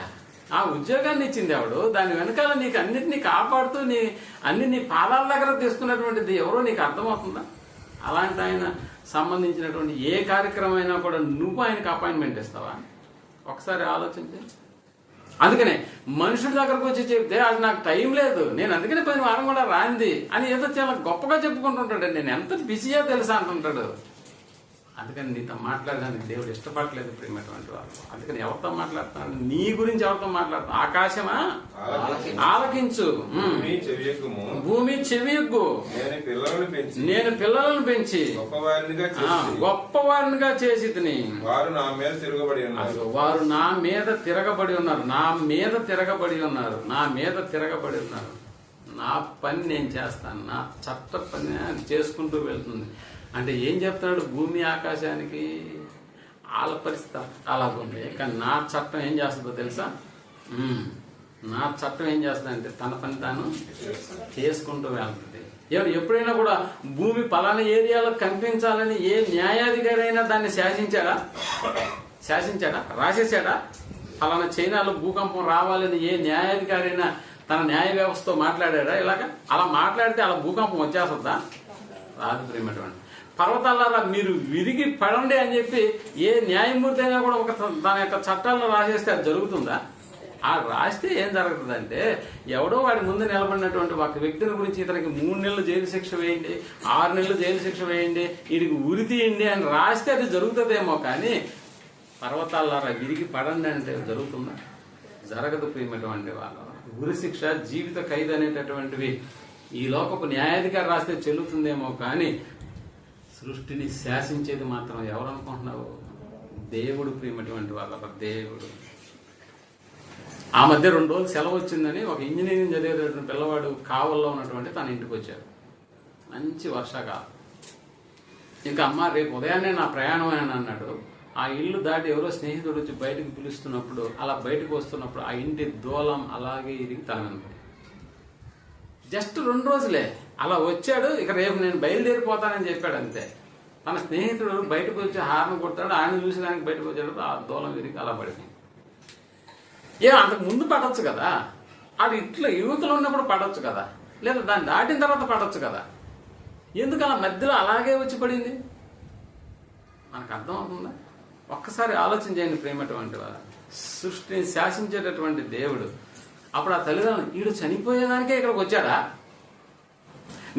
ఆ ఉద్యోగాన్ని ఇచ్చింది ఎవడు? దాని వెనకాల నీకు అన్నిటినీ కాపాడుతూ నీ పాదాల దగ్గర తీసుకున్నటువంటిది ఎవరో నీకు అర్థమవుతుందా? అలాంటి ఆయన సంబంధించినటువంటి ఏ కార్యక్రమం అయినా కూడా నువ్వు ఆయనకు అపాయింట్మెంట్ ఇస్తావా? ఒకసారి ఆలోచించి. అందుకనే మనుషుల దగ్గరకు వచ్చి చెప్తే అది నాకు టైం లేదు, నేను అందుకనే పని వారం కూడా రాంది అని ఏదో చాలా గొప్పగా చెప్పుకుంటుంటాడు. నేను ఎంత బిజీయో తెలుసా అంటుంటాడు. అందుకని నీతో మాట్లాడడానికి దేవుడు ఇష్టపడలేదు ప్రియమైనటువంటి వాళ్ళు. అందుకని ఎవరితో మాట్లాడుతున్నాడు? నీ గురించి ఎవరితో మాట్లాడుతున్నాడు? ఆకాశమా ఆలకించు, భూమి చెవియొగ్గు, నేను పిల్లలను పెంచి గొప్పవారినిగా చేసి వారు నా మీద తిరగబడి ఉన్నారు, నా మీద తిరగబడి ఉన్నారు. నా పని నేను చేస్తాను, నా చట్ట పని చేసుకుంటూ వెళ్తుంది. అంటే ఏం చెప్తున్నాడు? భూమి ఆకాశానికి వాళ్ళ పరిస్థితి అలాగుంది, కానీ నా చట్టం ఏం చేస్తుందో తెలుసా? నా చట్టం ఏం చేస్తుందంటే తన పని తాను చేసుకుంటూ వెళ్తుంది. ఎప్పుడైనా కూడా భూమి పలానా ఏరియాలో కనిపించాలని ఏ న్యాయాధికారి అయినా దాన్ని శాసించాడా? రాసేసాడా? పలానా చైనాలో భూకంపం రావాలని ఏ న్యాయాధికారి అయినా తన న్యాయ వ్యవస్థతో మాట్లాడా? ఇలాగా అలా మాట్లాడితే అలా భూకంపం వచ్చేస్తుందా? రాదు ప్రియమైనటువంటి పర్వతాల మీరు విరిగి పడండి అని చెప్పి ఏ న్యాయమూర్తి అయినా కూడా తన యొక్క చట్టాలను రాసేస్తే అది జరుగుతుందా? ఆ రాస్తే ఏం జరుగుతుందంటే ఎవడో వాడి ముందు నిలబడినటువంటి ఒక వ్యక్తిని గురించి ఇతనికి 3 నెలలు జైలు శిక్ష వేయండి, 6 నెలలు జైలు శిక్ష వేయండి, వీడికి ఉరి తీయండి అని రాస్తే అది జరుగుతుందేమో, కానీ పర్వతాలారా విరిగి పడండి అంటే జరుగుతుందా? జరగదు ప్రియమైనటువంటి వాళ్ళు. ఉరి శిక్ష, జీవిత ఖైదు అనేటటువంటివి ఈ లోకపు న్యాయాధికారి రాస్తే చెల్లుతుందేమో, కానీ సృష్టిని శాసించేది మాత్రం ఎవరు అనుకుంటున్నావు? దేవుడు ప్రియమైనటువంటి వాళ్ళ దేవుడు. ఆ మధ్య 2 రోజులు సెలవు వచ్చిందని ఒక ఇంజనీరింగ్ చదివేటటువంటి పిల్లవాడు కావల్లో ఉన్నటువంటి తన ఇంటికి వచ్చాడు. మంచి వర్షాకాలం. ఇంకా అమ్మ రేపు ఉదయాన్నే నా ప్రయాణం అని అన్నాడు. ఆ ఇల్లు దాటి ఎవరో స్నేహితుడు వచ్చి బయటకు పిలుస్తున్నప్పుడు, అలా బయటకు వస్తున్నప్పుడు ఆ ఇంటి దూలం అలాగే ఇరిగి తల మీద పడింది. జస్ట్ 2 రోజులే అలా వచ్చాడు. ఇక రేపు నేను బయలుదేరిపోతానని చెప్పాడు అంతే. తన స్నేహితుడు బయటకు వచ్చి హార్న్ కొట్టాడు. ఆయన చూసేదానికి బయటకు వచ్చాడు. ఆ దూలం విరిగి అలా పడిపోయింది. అంతకు ముందు పడవచ్చు కదా, అది ఇట్లా యువతలో ఉన్నప్పుడు పడవచ్చు కదా, లేదా దాన్ని దాటిన తర్వాత పడవచ్చు కదా, ఎందుకు అలా మధ్యలో అలాగే వచ్చి పడింది? మనకు అర్థం అవుతుందా? ఒక్కసారి ఆలోచన చేయండి ప్రేమటువంటి వారు. సృష్టిని శాసించేటటువంటి దేవుడు అప్పుడు ఆ తల్లిదండ్రులు వీడు చనిపోయేదానికే ఇక్కడికి వచ్చాడా?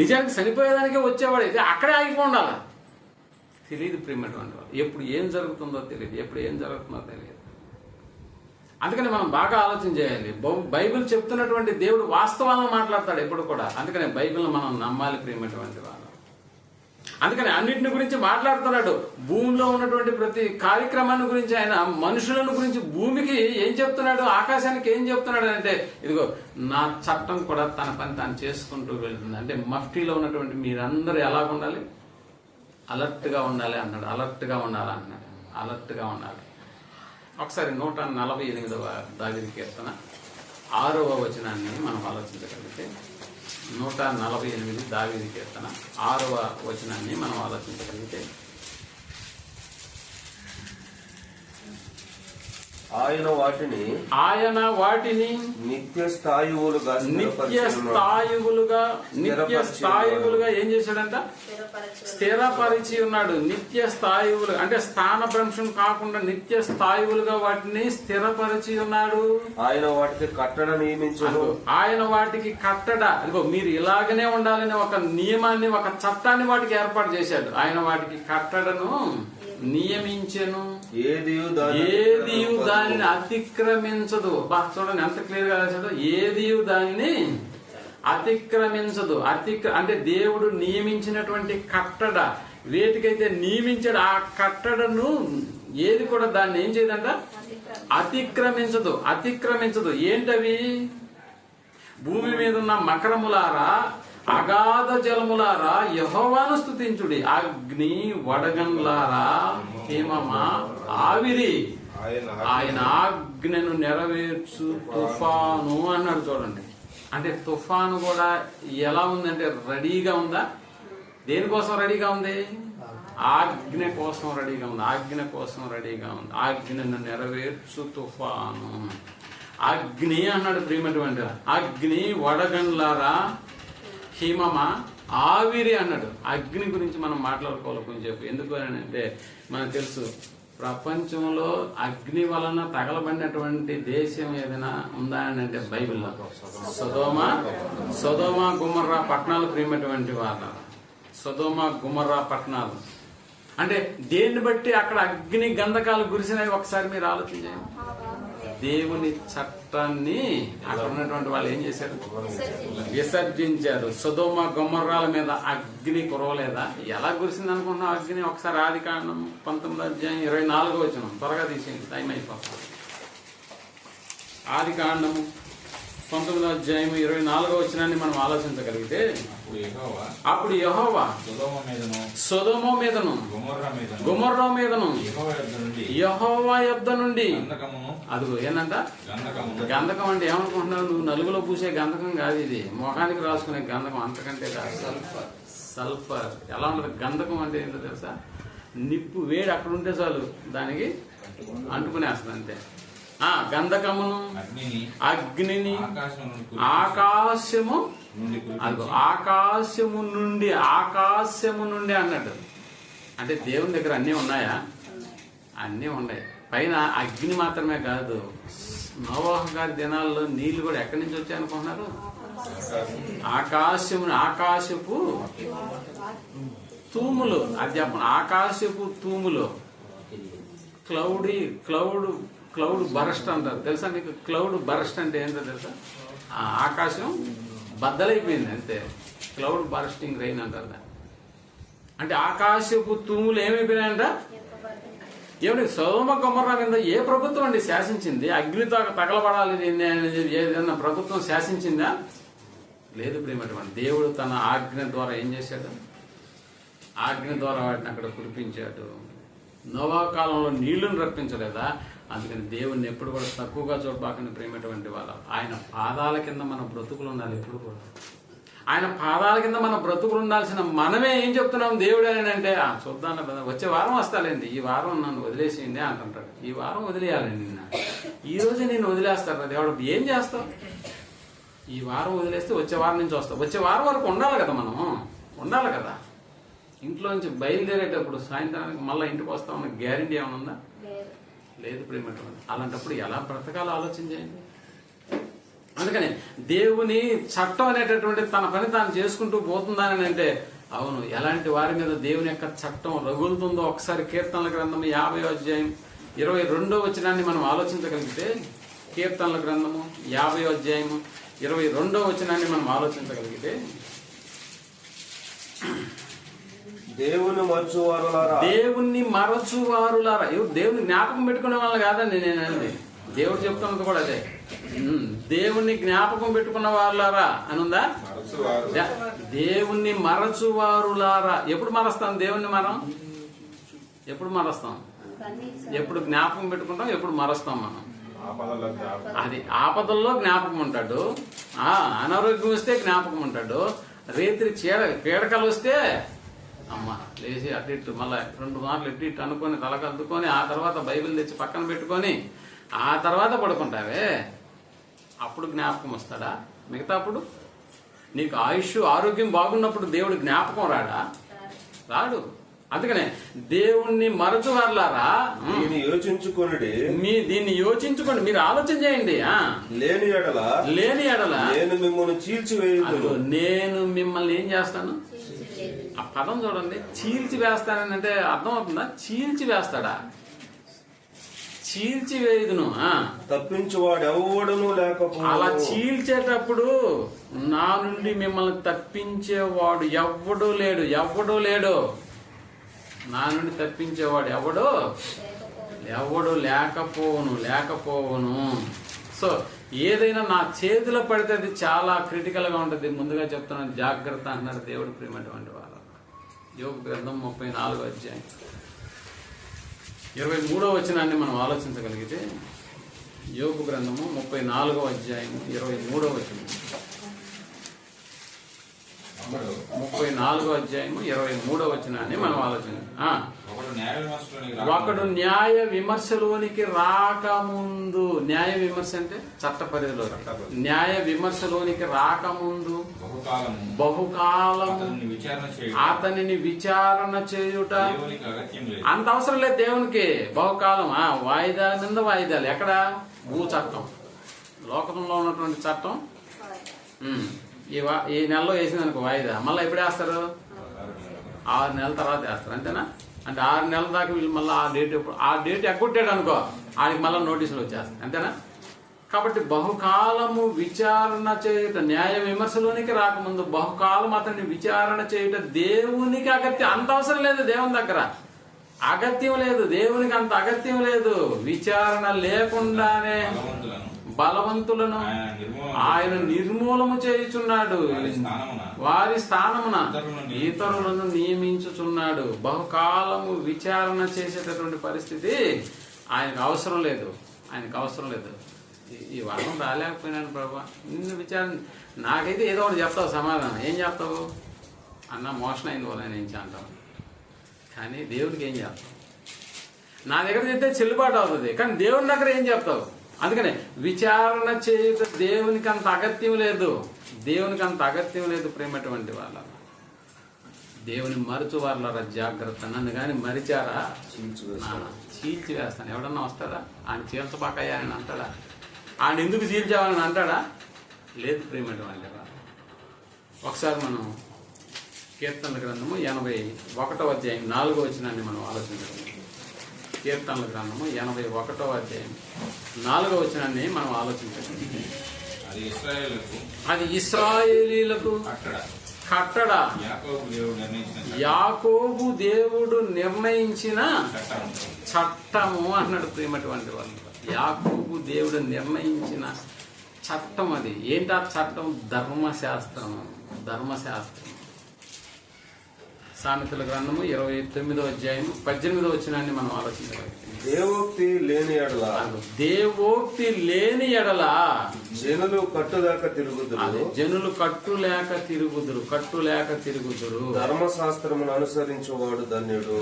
నిజానికి చనిపోయేదానికే వచ్చేవాడు అయితే అక్కడే ఆగిపోండాలా? తెలియదు ప్రేమటువంటి వారు. ఎప్పుడు ఏం జరుగుతుందో తెలియదు, ఎప్పుడు ఏం జరుగుతుందో తెలియదు. అందుకని మనం బాగా ఆలోచన చేయాలి. బైబిల్ చెప్తున్నటువంటి దేవుడు వాస్తవాలను మాట్లాడతాడు ఎప్పుడు కూడా. అందుకని బైబిల్ని మనం నమ్మాలి ప్రియమైనటువంటి వాళ్ళు. అందుకని అన్నింటిని గురించి మాట్లాడుతున్నాడు. భూమిలో ఉన్నటువంటి ప్రతి కార్యక్రమాన్ని గురించి, ఆయన మనుషులను గురించి, భూమికి ఏం చెప్తున్నాడు, ఆకాశానికి ఏం చెప్తున్నాడు అంటే, ఇదిగో నా చట్టం కూడా తన పని తాను చేసుకుంటూ వెళ్తుంది. అంటే మఫ్టీలో ఉన్నటువంటి మీరందరూ ఎలా ఉండాలి? అలర్ట్ గా ఉండాలి అన్నాడు. అలర్ట్ గా ఉండాలి అన్నాడు. అలర్ట్ గా ఉండాలి. ఒకసారి 148వ దావీదు కీర్తన 6వ వచనాన్ని మనం ఆలోచించగలిగితే, 148 దావీదు కీర్తన 6వ వచనాన్ని మనం ఆలోచించగలిగితే, ఆయన వాటిని నిత్య స్థాయువులుగా ఏం చేశాడంట? స్థిరపరిచి ఉన్నాడు. నిత్య స్థాయువులు అంటే స్థానభ్రంశం కాకుండా నిత్య స్థాయువులుగా వాటిని స్థిరపరిచి ఉన్నాడు. ఆయన వాటికి కట్టడ నియమించాడు. ఆయన వాటికి కట్టడ, ఇదిగో మీరు ఇలాగనే ఉండాలని ఒక నియమాన్ని, ఒక చట్టాన్ని వాటికి ఏర్పాటు చేశాడు. ఆయన వాటికి కట్టడను నియమించెను. ఏదియు దానిని అతిక్రమించదు. చూడండి ఎంత క్లియర్ గా రాశాడు. ఏదియు దానిని అతిక్రమించదు. అంటే దేవుడు నియమించినటువంటి కట్టడ, వేటికైతే నియమించాడు ఆ కట్టడను ఏది కూడా దాన్ని ఏం చేయదంట? అతిక్రమించదు. అతిక్రమించదు. ఏంటవి? భూమి మీద ఉన్న మకరములారా, అగాధ జలములారా, యెహోవాను స్తుతించుడి. అగ్ని, వడగండ్లారా, హిమమా, ఆవిరి, ఆయన ఆజ్ఞను నెరవేర్చు తుఫాను అన్నాడు. చూడండి, అంటే తుఫాను కూడా ఎలా ఉందంటే రెడీగా ఉందా? దేనికోసం రెడీగా ఉంది? ఆజ్ఞ కోసం రెడీగా ఉంది. ఆజ్ఞ కోసం రెడీగా ఉంది. ఆజ్ఞను నెరవేర్చు తుఫాను. అగ్ని అన్నాడు ప్రియమైనటువంటి. అగ్ని, వడగండ్లారా, హిమమ, ఆవిరి అన్నాడు. అగ్ని గురించి మనం మాట్లాడుకోవాలి కొంచెం. ఎందుకు అని అంటే మనకు తెలుసు, ప్రపంచంలో అగ్ని వలన తగలబడినటువంటి దేశం ఏదైనా ఉందా అని అంటే బైబిల్లో సొదోమ గుమర్రా పట్టణాలు ప్రియమైనటువంటి వాళ్ళ. సొదోమ గుమర్రా పట్టణాలు అంటే దేన్ని బట్టి అక్కడ అగ్ని గంధకాలు కురిసినాయి ఒకసారి మీరు ఆలోచించండి. దేవుని చట్టాన్ని అక్కడ ఉన్నటువంటి వాళ్ళు ఏం చేశారు? విసర్జించారు. సొదోమ గొమొర్రాల మీద అగ్ని కురవలేదా? ఎలా కురిసింది అనుకుంటున్నాం అగ్ని? ఒకసారి ఆదికాండం 19వ అధ్యాయం 24వ వచనం త్వరగా తీసేయండి, టైం అయిపోతుంది. ఆదికాండం 19వ అధ్యాయం 24వ వచనాన్ని మనం ఆలోచించగలిగితే, అప్పుడు యెహోవా సొదొమ మీదను గొమొర్రా మీదను యెహోవా యొద్ద నుండి, అదిగో ఏంటంట గంధకం అంటే ఏమనుకుంటున్నావు నువ్వు? నలుగులో పూసే గంధకం కాదు ఇది, మొఖానికి రాసుకునే గంధకం, అంతకంటే కాదు. సల్ఫర్. ఎలా ఉంటుంది గంధకం అంటే? ఏంటో తెలుసా? నిప్పు వేడి అక్కడ ఉంటే చాలు దానికి అంటుకునేస్తుంది అంతే. గంధకమును, అగ్నిని, ఆకాశము, అదిగో ఆకాశము నుండి, ఆకాశము నుండి అన్నట్టు. అంటే దేవుని దగ్గర అన్నీ ఉన్నాయా? అన్నీ ఉన్నాయి. పైన అగ్ని మాత్రమే కాదు, నోవాహు గారి దినాల్లో నీళ్లు కూడా ఎక్కడి నుంచి వచ్చాయనుకుంటున్నారు? ఆకాశపు తూములు. అది చెప్పండి, ఆకాశపు తూములు. క్లౌడ్ బరస్ట్ అంటారు తెలుసా నీకు? క్లౌడ్ బరస్ట్ అంటే ఏంటో తెలుసా? ఆకాశం బద్దలైపోయింది అంతే. క్లౌడ్ బరస్టింగ్ రైన్ అంటారు దాన్ని. అంటే ఆకాశపు తూములు ఏమైపోయినాయంట? ఏమిటి? సొదొమ గొమొర్రా మీద ఏ ప్రభుత్వం అండి శాసించింది? అగ్నితో తగలబడాలి ఏదైనా ప్రభుత్వం శాసించిందా? లేదు ప్రియమైనటువంటి. దేవుడు తన ఆజ్ఞ ద్వారా ఏం చేశాడు? ఆజ్ఞ ద్వారా వాటిని అక్కడ కురిపించాడు. నోవా కాలంలో నీళ్లను రప్పించలేదా? అందుకని దేవుణ్ణి ఎప్పుడు కూడా తక్కువగా చూడబాకని ప్రేమటువంటి వాళ్ళ. ఆయన పాదాల కింద మన బ్రతుకులు ఉండాలి. ఎప్పుడు కూడా ఆయన పాదాల కింద మన బ్రతుకులు ఉండాల్సిన మనమే ఏం చెప్తున్నాం? దేవుడు అంటే చూద్దాం కదా, వచ్చే వారం వస్తాలేండి, ఈ వారం నన్ను వదిలేసేయండి అంటుంటాడు. ఈ వారం వదిలేయాలండి, నిన్న ఈ రోజు నేను వదిలేస్తాడు దేవుడు. ఏం చేస్తావు? ఈ వారం వదిలేస్తే వచ్చే వారం నుంచి వస్తావు. వచ్చే వారం వరకు ఉండాలి కదా, మనము ఉండాలి కదా. ఇంట్లో నుంచి బయలుదేరేటప్పుడు సాయంత్రానికి మళ్ళీ ఇంటికి వస్తామన్న గ్యారంటీ ఏమైనా ఉందా? లేదు ప్రేమటువంటి. అలాంటప్పుడు ఎలా బ్రతకాలో ఆలోచన చేయండి. అందుకని దేవుని చట్టం అనేటటువంటి తన పని తాను చేసుకుంటూ పోతుందని అంటే అవును, ఎలాంటి వారి మీద దేవుని యొక్క చట్టం రగులుతుందో ఒకసారి కీర్తనల గ్రంథము 50వ అధ్యాయం 22వ వచనాన్ని మనం ఆలోచించగలిగితే, కీర్తనల గ్రంథము 50వ అధ్యాయము 22వ వచనాన్ని మనం ఆలోచించగలిగితే, దేవుని మరచువారులారా, దేవుణ్ణి మరచువారులారా. దేవుని జ్ఞాపకం పెట్టుకునే వాళ్ళు కాదండి నేనండి. దేవుడు చెప్తున్నది కూడా అదే. దేవుణ్ణి జ్ఞాపకం పెట్టుకున్న వాళ్ళారా అని ఉందా? దేవుణ్ణి మరచువారులారా. ఎప్పుడు మరస్తాం దేవుణ్ణి? మనం ఎప్పుడు మరస్తాం? ఎప్పుడు జ్ఞాపకం పెట్టుకుంటాం, ఎప్పుడు మరస్తాం మనం? అది ఆపదల్లో జ్ఞాపకం ఉంటాడు, అనారోగ్యం వస్తే జ్ఞాపకం ఉంటాడు, రేత్రి పీడకలు వస్తే అమ్మ లేచి అటు ఇటు మళ్ళీ 2 మార్లు ఇటు ఇటు అనుకొని తలకద్దుకొని ఆ తర్వాత బైబిల్ తెచ్చి పక్కన పెట్టుకొని ఆ తర్వాత పడుకుంటావే, అప్పుడు జ్ఞాపకం వస్తాడా? మిగతా అప్పుడు నీకు ఆయుష్ ఆరోగ్యం బాగున్నప్పుడు దేవుడు జ్ఞాపకం రాడు. అందుకనే దేవుణ్ణి మరచువారులారా, దీన్ని యోచించుకోండి, మీరు ఆలోచన చేయండి. లేని ఎడల నేను మిమ్మల్ని చీల్చివేయుదును. నేను మిమ్మల్ని ఏం చేస్తాను? ఆ పదం చూడండి, చీల్చి వేస్తానని అంటే అర్థం అవుతుందా? చీల్చి వేస్తాడా? చీల్చివేయుదును. తప్పించువాడు ఎవడును లేకపోతే, అలా చీల్చేటప్పుడు నా నుండి మిమ్మల్ని తప్పించేవాడు ఎవడూ లేడు. నా నుండి తప్పించేవాడు ఎవడు లేకపోవును. సో ఏదైనా నా చేతిలో పడితే అది చాలా క్రిటికల్ గా ఉంటుంది. ముందుగా చెప్తున్నాను, జాగ్రత్త అన్నారు దేవుడు ప్రేమటువంటి వారు. యోబు గ్రంథం 34వ అధ్యాయం 23వ వచనాన్ని మనం ఆలోచించగలిగితే, యోబు గ్రంథము 34వ అధ్యాయం 23వ వచనం, 34వ అధ్యాయము 23వ వచనాన్ని మనం ఒకడు న్యాయ విమర్శలోనికి రాకముందు, న్యాయ విమర్శ అంటే చట్ట పరిధిలో, న్యాయ విమర్శలోనికి రాకముందు బహుకాలం అతనిని విచారణ చేయుట అంత అవసరం లేదు దేవునికి. బహుకాలం వాయిదాల మీద వాయిదాలు. ఎక్కడ? భూ చట్టం, లోకంలో ఉన్నటువంటి చట్టం. ఈ నెలలో వేసింది అనుకో వాయిదా, మళ్ళీ ఎప్పుడు వేస్తారు? 6 నెలల తర్వాత వేస్తారు, అంతేనా? అంటే 6 నెలల దాకా వీళ్ళు మళ్ళీ ఆ డేట్ ఎగ్గొట్టాడు అనుకో, ఆడికి మళ్ళీ నోటీసులు వచ్చేస్తాయి, అంతేనా? కాబట్టి బహుకాలము విచారణ చేయుట, న్యాయ విమర్శలోనికి రాకముందు బహుకాలం అతన్ని విచారణ చేయుట దేవునికి అగత్యం. అంత అవసరం లేదు దేవుని దగ్గర, అగత్యం లేదు దేవునికి, అంత అగత్యం లేదు. విచారణ లేకుండానే బలవంతులను ఆయన నిర్మూలము చేయుచున్నాడు, వారి స్థానమున ఇతరులను నియమించుచున్నాడు. బహుకాలము విచారణ చేసేటటువంటి పరిస్థితి ఆయనకు అవసరం లేదు. ఈ వారం రాలేకపోయినాను ప్రభా, నిన్ను విచారణ, నాకైతే ఏదో ఒకటి చెప్తావు సమాధానం. ఏం చెప్తావు? అన్న మోషన్ అయింది వాళ్ళ ఏం అంటావు, కానీ దేవుడికి ఏం చెప్తావు? నా దగ్గర చెప్తే చెల్లుబాటు అవుతుంది, కానీ దేవుని దగ్గర ఏం చెప్తావు? అందుకనే విచారణ చేయుట దేవునికి అంత అగత్యం లేదు. ప్రేమటువంటి వాళ్ళ దేవుని మరచు వాళ్ళ జాగ్రత్త. నన్ను కానీ మరిచారా చీల్చి వేస్తాను. ఎవడన్నా వస్తాడా? ఆయన చీల్చబాకయ్యా అని అంటాడా? ఆయన ఎందుకు చీల్చావని అంటాడా? లేదు ప్రియమైనటువంటి వారు. ఒకసారి మనం కీర్తనల గ్రంథము 81వ అధ్యాయం 4వ వచనాన్ని మనం ఆలోచించాలి. కీర్తనల గ్రంథము 81వ అధ్యాయం 4వ వచనాన్ని మనం ఆలోచించాలి. అది ఇశ్రాయేలీలకు కట్టడ, యాకోబు దేవుడు నిర్ణయించిన చట్టము అన్నాడు. ప్రియమైనటువంటి వాళ్ళు, యాకోబు దేవుడు నిర్ణయించిన చట్టం అది. ఏంటి ఆ చట్టం? ధర్మశాస్త్రం. ధర్మశాస్త్రం. సామెతల గ్రంథము 29వ అధ్యాయం 18వ వచనాన్ని మనం ఆలోచించగలిగితే, దేవోక్తి లేని ఎడల, దేవోక్తి లేని ఎడల జనులు కట్టులేక తిరుగుదురు. జనులు కట్టులేక తిరుగుదురు. ధర్మశాస్త్రమును అనుసరించేవాడు ధన్యుడు.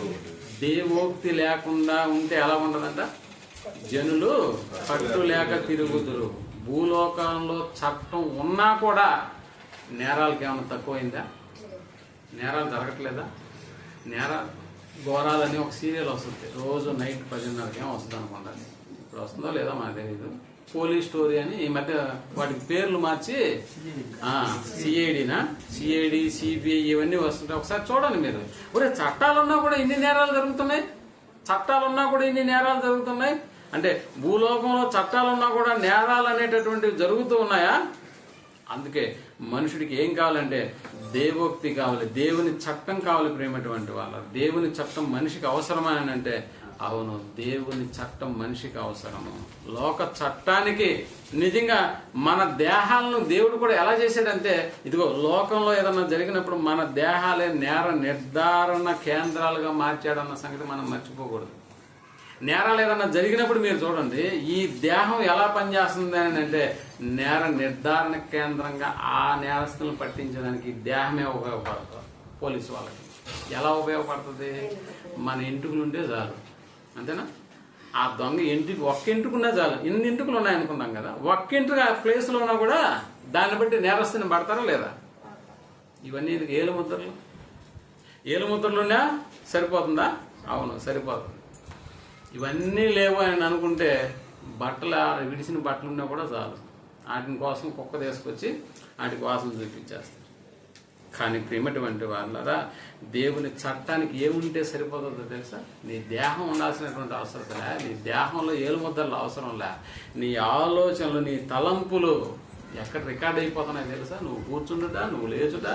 దేవోక్తి లేకుండా ఉంటే ఎలా ఉండదంట? జనులు కట్టులేక తిరుగుదురు. భూలోకంలో చట్టం ఉన్నా కూడా నేరాలకి ఏమైనా తక్కువైందా? నేరాలు జరగట్లేదా? ఘోరాలని ఒక సీరియల్ వస్తుంది, రోజు నైట్ 10:30కి ఏమో వస్తుంది అనుకుంటా. ఇప్పుడు వస్తుందో లేదో మనకు తెలియదు. పోలీస్ స్టోరీ అని ఈ మధ్య వాటికి పేర్లు మార్చి సిఐడి, సిబిఐ ఇవన్నీ వస్తుంటాయి. ఒకసారి చూడండి మీరు. ఒరే, చట్టాలున్నా కూడా ఇన్ని నేరాలు జరుగుతున్నాయి. అంటే భూలోకంలో చట్టాలున్నా కూడా నేరాలు అనేటటువంటివి జరుగుతూ ఉన్నాయా? అందుకే మనుషుడికి ఏం కావాలంటే దేవోక్తి కావాలి, దేవుని చట్టం కావాలి. ప్రేమటువంటి వాళ్ళ, దేవుని చట్టం మనిషికి అవసరమా అని అంటే అవును, దేవుని చట్టం మనిషికి అవసరము. లోక చట్టానికి నిజంగా మన దేహాలను దేవుడు కూడా ఎలా చేశాడంటే, ఇదిగో లోకంలో ఏదన్నా జరిగినప్పుడు మన దేహాలే నేర నిర్ధారణ కేంద్రాలుగా మార్చాడన్న సంగతి మనం మర్చిపోకూడదు. నేరాలు ఏదన్నా జరిగినప్పుడు మీరు చూడండి, ఈ దేహం ఎలా పనిచేస్తుంది అని అంటే నేర నిర్ధారణ కేంద్రంగా ఆ నేరస్తులను పట్టించడానికి దేహమే ఉపయోగపడుతుంది. పోలీసు వాళ్ళకి ఎలా ఉపయోగపడుతుంది? మన ఎంటుకలు ఉంటే చాలు, అంతేనా? ఆ దొంగ ఒక్క ఎంటుకున్నా చాలు. ఇన్ని ఎంటుకలు ఉన్నాయనుకున్నాం కదా, ఒక్క ఎంటుకు ఆ ప్లేస్లో ఉన్నా కూడా దాన్ని బట్టి నేరస్తుని పడతారా లేదా? ఇవన్నీ ఏలుముద్రలున్నా సరిపోతుందా? అవును, సరిపోతుంది. ఇవన్నీ లేవు అని అనుకుంటే విడిచిన బట్టలు ఉన్నా కూడా చాలు, వాటిని కోసం కుక్క తీసుకొచ్చి వాటికి వాసన చూపించేస్తారు. కానీ ప్రేమటువంటి వాళ్ళరా, దేవుని చట్టానికి ఏముంటే సరిపోతుందో తెలుసా? నీ దేహం ఉండాల్సినటువంటి అవసరం లే, నీ దేహంలో ఏలుముద్రలు అవసరం లే, నీ ఆలోచనలు, నీ తలంపులు ఎక్కడ రికార్డ్ అయిపోతున్నాయో తెలుసా? నువ్వు కూర్చుండుట, నువ్వు లేచుట,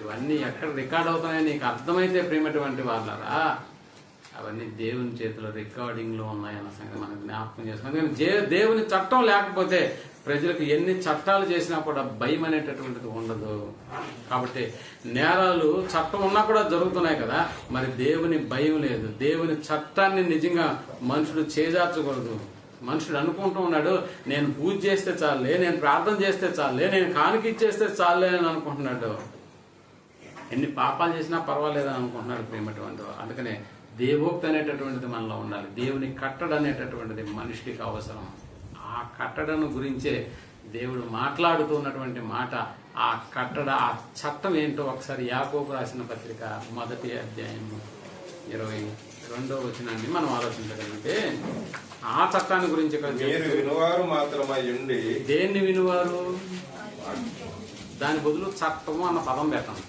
ఇవన్నీ ఎక్కడ రికార్డ్ అవుతున్నాయో నీకు అర్థమైతే ప్రేమటువంటి వాళ్ళరా, అవన్నీ దేవుని చేతిలో రికార్డింగ్లో ఉన్నాయన్న సంగతి మనం జ్ఞాపకం చేసుకున్నాం. ఎందుకంటే దేవుని చట్టం లేకపోతే ప్రజలకు ఎన్ని చట్టాలు చేసినా కూడా భయం అనేటటువంటిది ఉండదు. కాబట్టి నేరాలు చట్టం ఉన్నా కూడా జరుగుతున్నాయి కదా, మరి దేవుని భయం లేదు. దేవుని చట్టాన్ని నిజంగా మనుషుడు చేజార్చకూడదు. మనుషుడు అనుకుంటూ ఉన్నాడు, నేను పూజ చేస్తే చాలే, నేను ప్రార్థన చేస్తే చాలే, నేను కానుక ఇచ్చేస్తే చాలే అని అనుకుంటున్నాడు. ఎన్ని పాపాలు చేసినా పర్వాలేదని అనుకుంటున్నాడు ప్రేమటువంటి. అందుకనే దేవోక్తి అనేటటువంటిది మనలో ఉండాలి. దేవుని కట్టడ అనేటటువంటిది మనిషికి అవసరం. ఆ కట్టడను గురించే దేవుడు మాట్లాడుతున్నటువంటి మాట, ఆ కట్టడ, ఆ చట్టం ఏంటో ఒకసారి యాకోబు రాసిన పత్రిక 1వ అధ్యాయం 22వ వచనాన్ని మనం ఆలోచించగలిగితే ఆ చట్టాన్ని గురించి వినువారు మాత్రమై ఉండి, దేన్ని వినువారు? దాని బదులు చట్టము అన్న పదం పెట్టండి.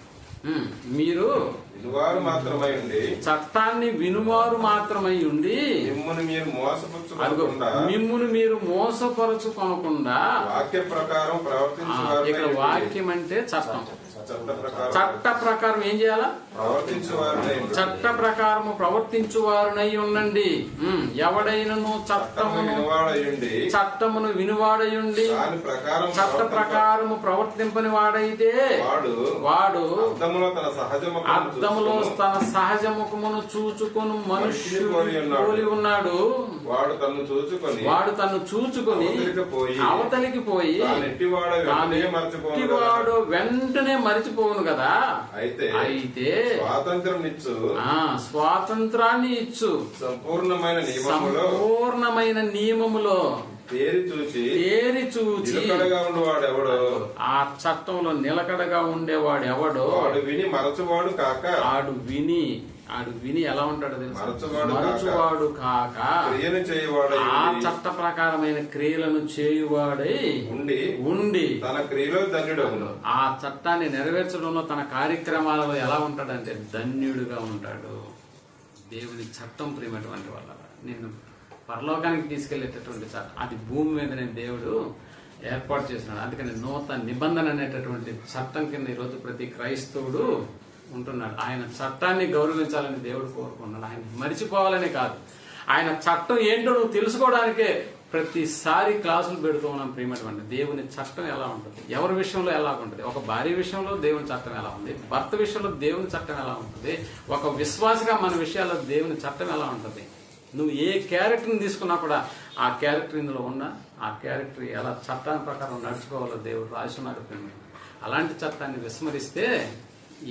మీరు వినువారు మాత్రమై ఉండి, చట్టాన్ని వినువారు మాత్రమై ఉండి, మిమ్మును మీరు మోసపరచుకొనకుండా వాక్య ప్రకారం ప్రవర్తించు. ఇక్కడ వాక్యం అంటే చట్టం. చట్ట ప్రకారం ఏం చేయాలా? చట్ట ప్రకారము ప్రవర్తించువారునై ఉండండి. ఎవడైనను చట్టమును వినువాడయుండి చట్ట ప్రకారము ప్రవర్తింపని వాడైతే వాడు అద్దములో తన సహజ ముఖమును చూచుకొని మనుష్యుడు పోలి ఉన్నాడు. వాడు తను చూచుకొని అవతలికి పోయి వాడు వెంటనే మరిచిపోవును కదా. అయితే స్వాతంత్రాన్ని ఇచ్చు, సంపూర్ణమైన నియమములో తేరి చూచి నిలకడగా ఉండేవాడు ఎవడో, ఆ చట్టంలో నిలకడగా ఉండేవాడు ఎవడో వాడు విని మరచువాడు కాక, ఆడు విని ఎలా ఉంటాడు తెలుసా? మరచువాడు కాక క్రియను చేయవాడు ఆ చట్ట ప్రకారమైన క్రియలను చేయువాడై ఉండి తన క్రియలో ధన్యుడు. ఆ చట్టాన్ని నెరవేర్చడంలో తన కార్యక్రమాలలో ఎలా ఉంటాడంటే ధన్యుడుగా ఉంటాడు. దేవుని చట్టం ప్రియమైనటువంటి వాళ్ళ నిన్ను పరలోకానికి తీసుకెళ్లేటటువంటి చట్టం, అది భూమి మీదనే దేవుడు ఏర్పాటు చేసినాడు. అందుకని నూతన నిబంధన అనేటటువంటి చట్టం కింద ఈరోజు ప్రతి క్రైస్తవుడు ఉంటున్నాడు. ఆయన చట్టాన్ని గౌరవించాలని దేవుడు కోరుకున్నాడు. ఆయన మరిచిపోవాలని కాదు, ఆయన చట్టం ఏంటో నువ్వు తెలుసుకోవడానికే ప్రతిసారి క్లాసులు పెడుతూ ఉన్నాం. ప్రియమైనటువంటి దేవుని చట్టం ఎలా ఉంటుంది, ఎవరి విషయంలో ఎలా ఉంటుంది, ఒక భార్య విషయంలో దేవుని చట్టం ఎలా ఉంది, భర్త విషయంలో దేవుని చట్టం ఎలా ఉంటుంది, ఒక విశ్వాసగా మన విషయాల్లో దేవుని చట్టం ఎలా ఉంటుంది. నువ్వు ఏ క్యారెక్టర్ని తీసుకున్నా కూడా ఆ క్యారెక్టర్ ఇందులో ఉన్నా ఆ క్యారెక్టర్ ఎలా చట్టాన్ని ప్రకారం నడుచుకోవాలో దేవుడు రాసున్నాడు. అలాంటి చట్టాన్ని విస్మరిస్తే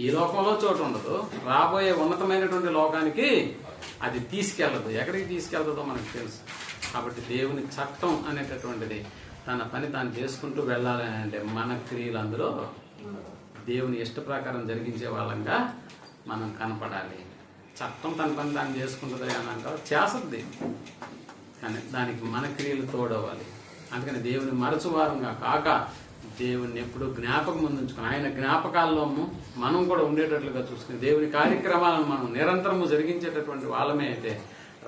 ఈ లోకంలో చోటు ఉండదు, రాబోయే ఉన్నతమైనటువంటి లోకానికి అది తీసుకెళ్లదు. ఎక్కడికి తీసుకెళ్తుందో మనకు తెలుసు. కాబట్టి దేవుని చట్టం అనేటటువంటిది తన పని తాను చేసుకుంటూ వెళ్ళాలి అంటే మన క్రియలు అందులో దేవుని ఇష్ట ప్రకారం జరిగించే వాళ్ళంగా మనం కనపడాలి. చట్టం తన పని తాను చేసుకుంటుంది అని అంటారు, చేస్తుంది, కానీ దానికి మన క్రియలు తోడవాలి. అందుకని దేవుని మరచువారంగా కాక దేవుని ఎప్పుడు జ్ఞాపకం ముందుంచుకుని ఆయన జ్ఞాపకాల్లో మనం కూడా ఉండేటట్లుగా చూసుకుని దేవుని కార్యక్రమాలను మనం నిరంతరము జరిగించేటటువంటి వాళ్ళమే అయితే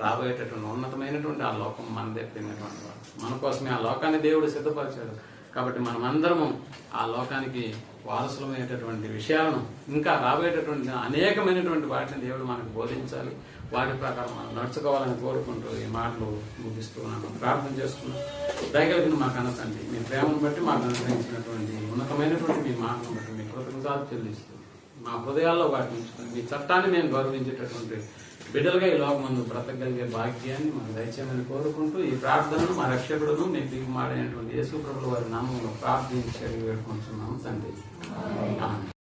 రాబోయేటటువంటి ఉన్నతమైనటువంటి ఆ లోకం మనదే. ప్రియమైనటువంటి వాళ్ళు మన కోసమే ఆ లోకాన్ని దేవుడు సిద్ధపరిచాడు. కాబట్టి మనం అందరము ఆ లోకానికి వారసులమైనటువంటి విషయాలను ఇంకా రాబోయేటటువంటి అనేకమైనటువంటి వాటిని దేవుడు మనకు బోధించాలి. వాటి ప్రకారం మనం నడుచుకోవాలని కోరుకుంటూ ఈ మాటలు ముగిస్తున్నాను. ప్రార్థన చేసుకున్నాం. దయగలిగిన మాకు అనతండి, మీ ప్రేమను బట్టి మాకు అనుగ్రహించినటువంటి ఉన్నతమైనటువంటి మీ మాటను బట్టి మీ కృతజ్ఞతలు చెల్లిస్తూ మా హృదయాల్లో వాటిని ఉంచుకొని మీ చట్టాన్ని మేము గౌరవించేటటువంటి బిడ్డలుగా ఈ లోకమందు బ్రతకగలిగే భాగ్యాన్ని మాకు దయచేయమని కోరుకుంటూ ఈ ప్రార్థనను మా రక్షకుడును మీ దిగుమాడైనటువంటి యేసు ప్రభువు వారి నామంలో ప్రార్థించి వేడుకుంటున్నాము తండ్రి. ఆమేన్.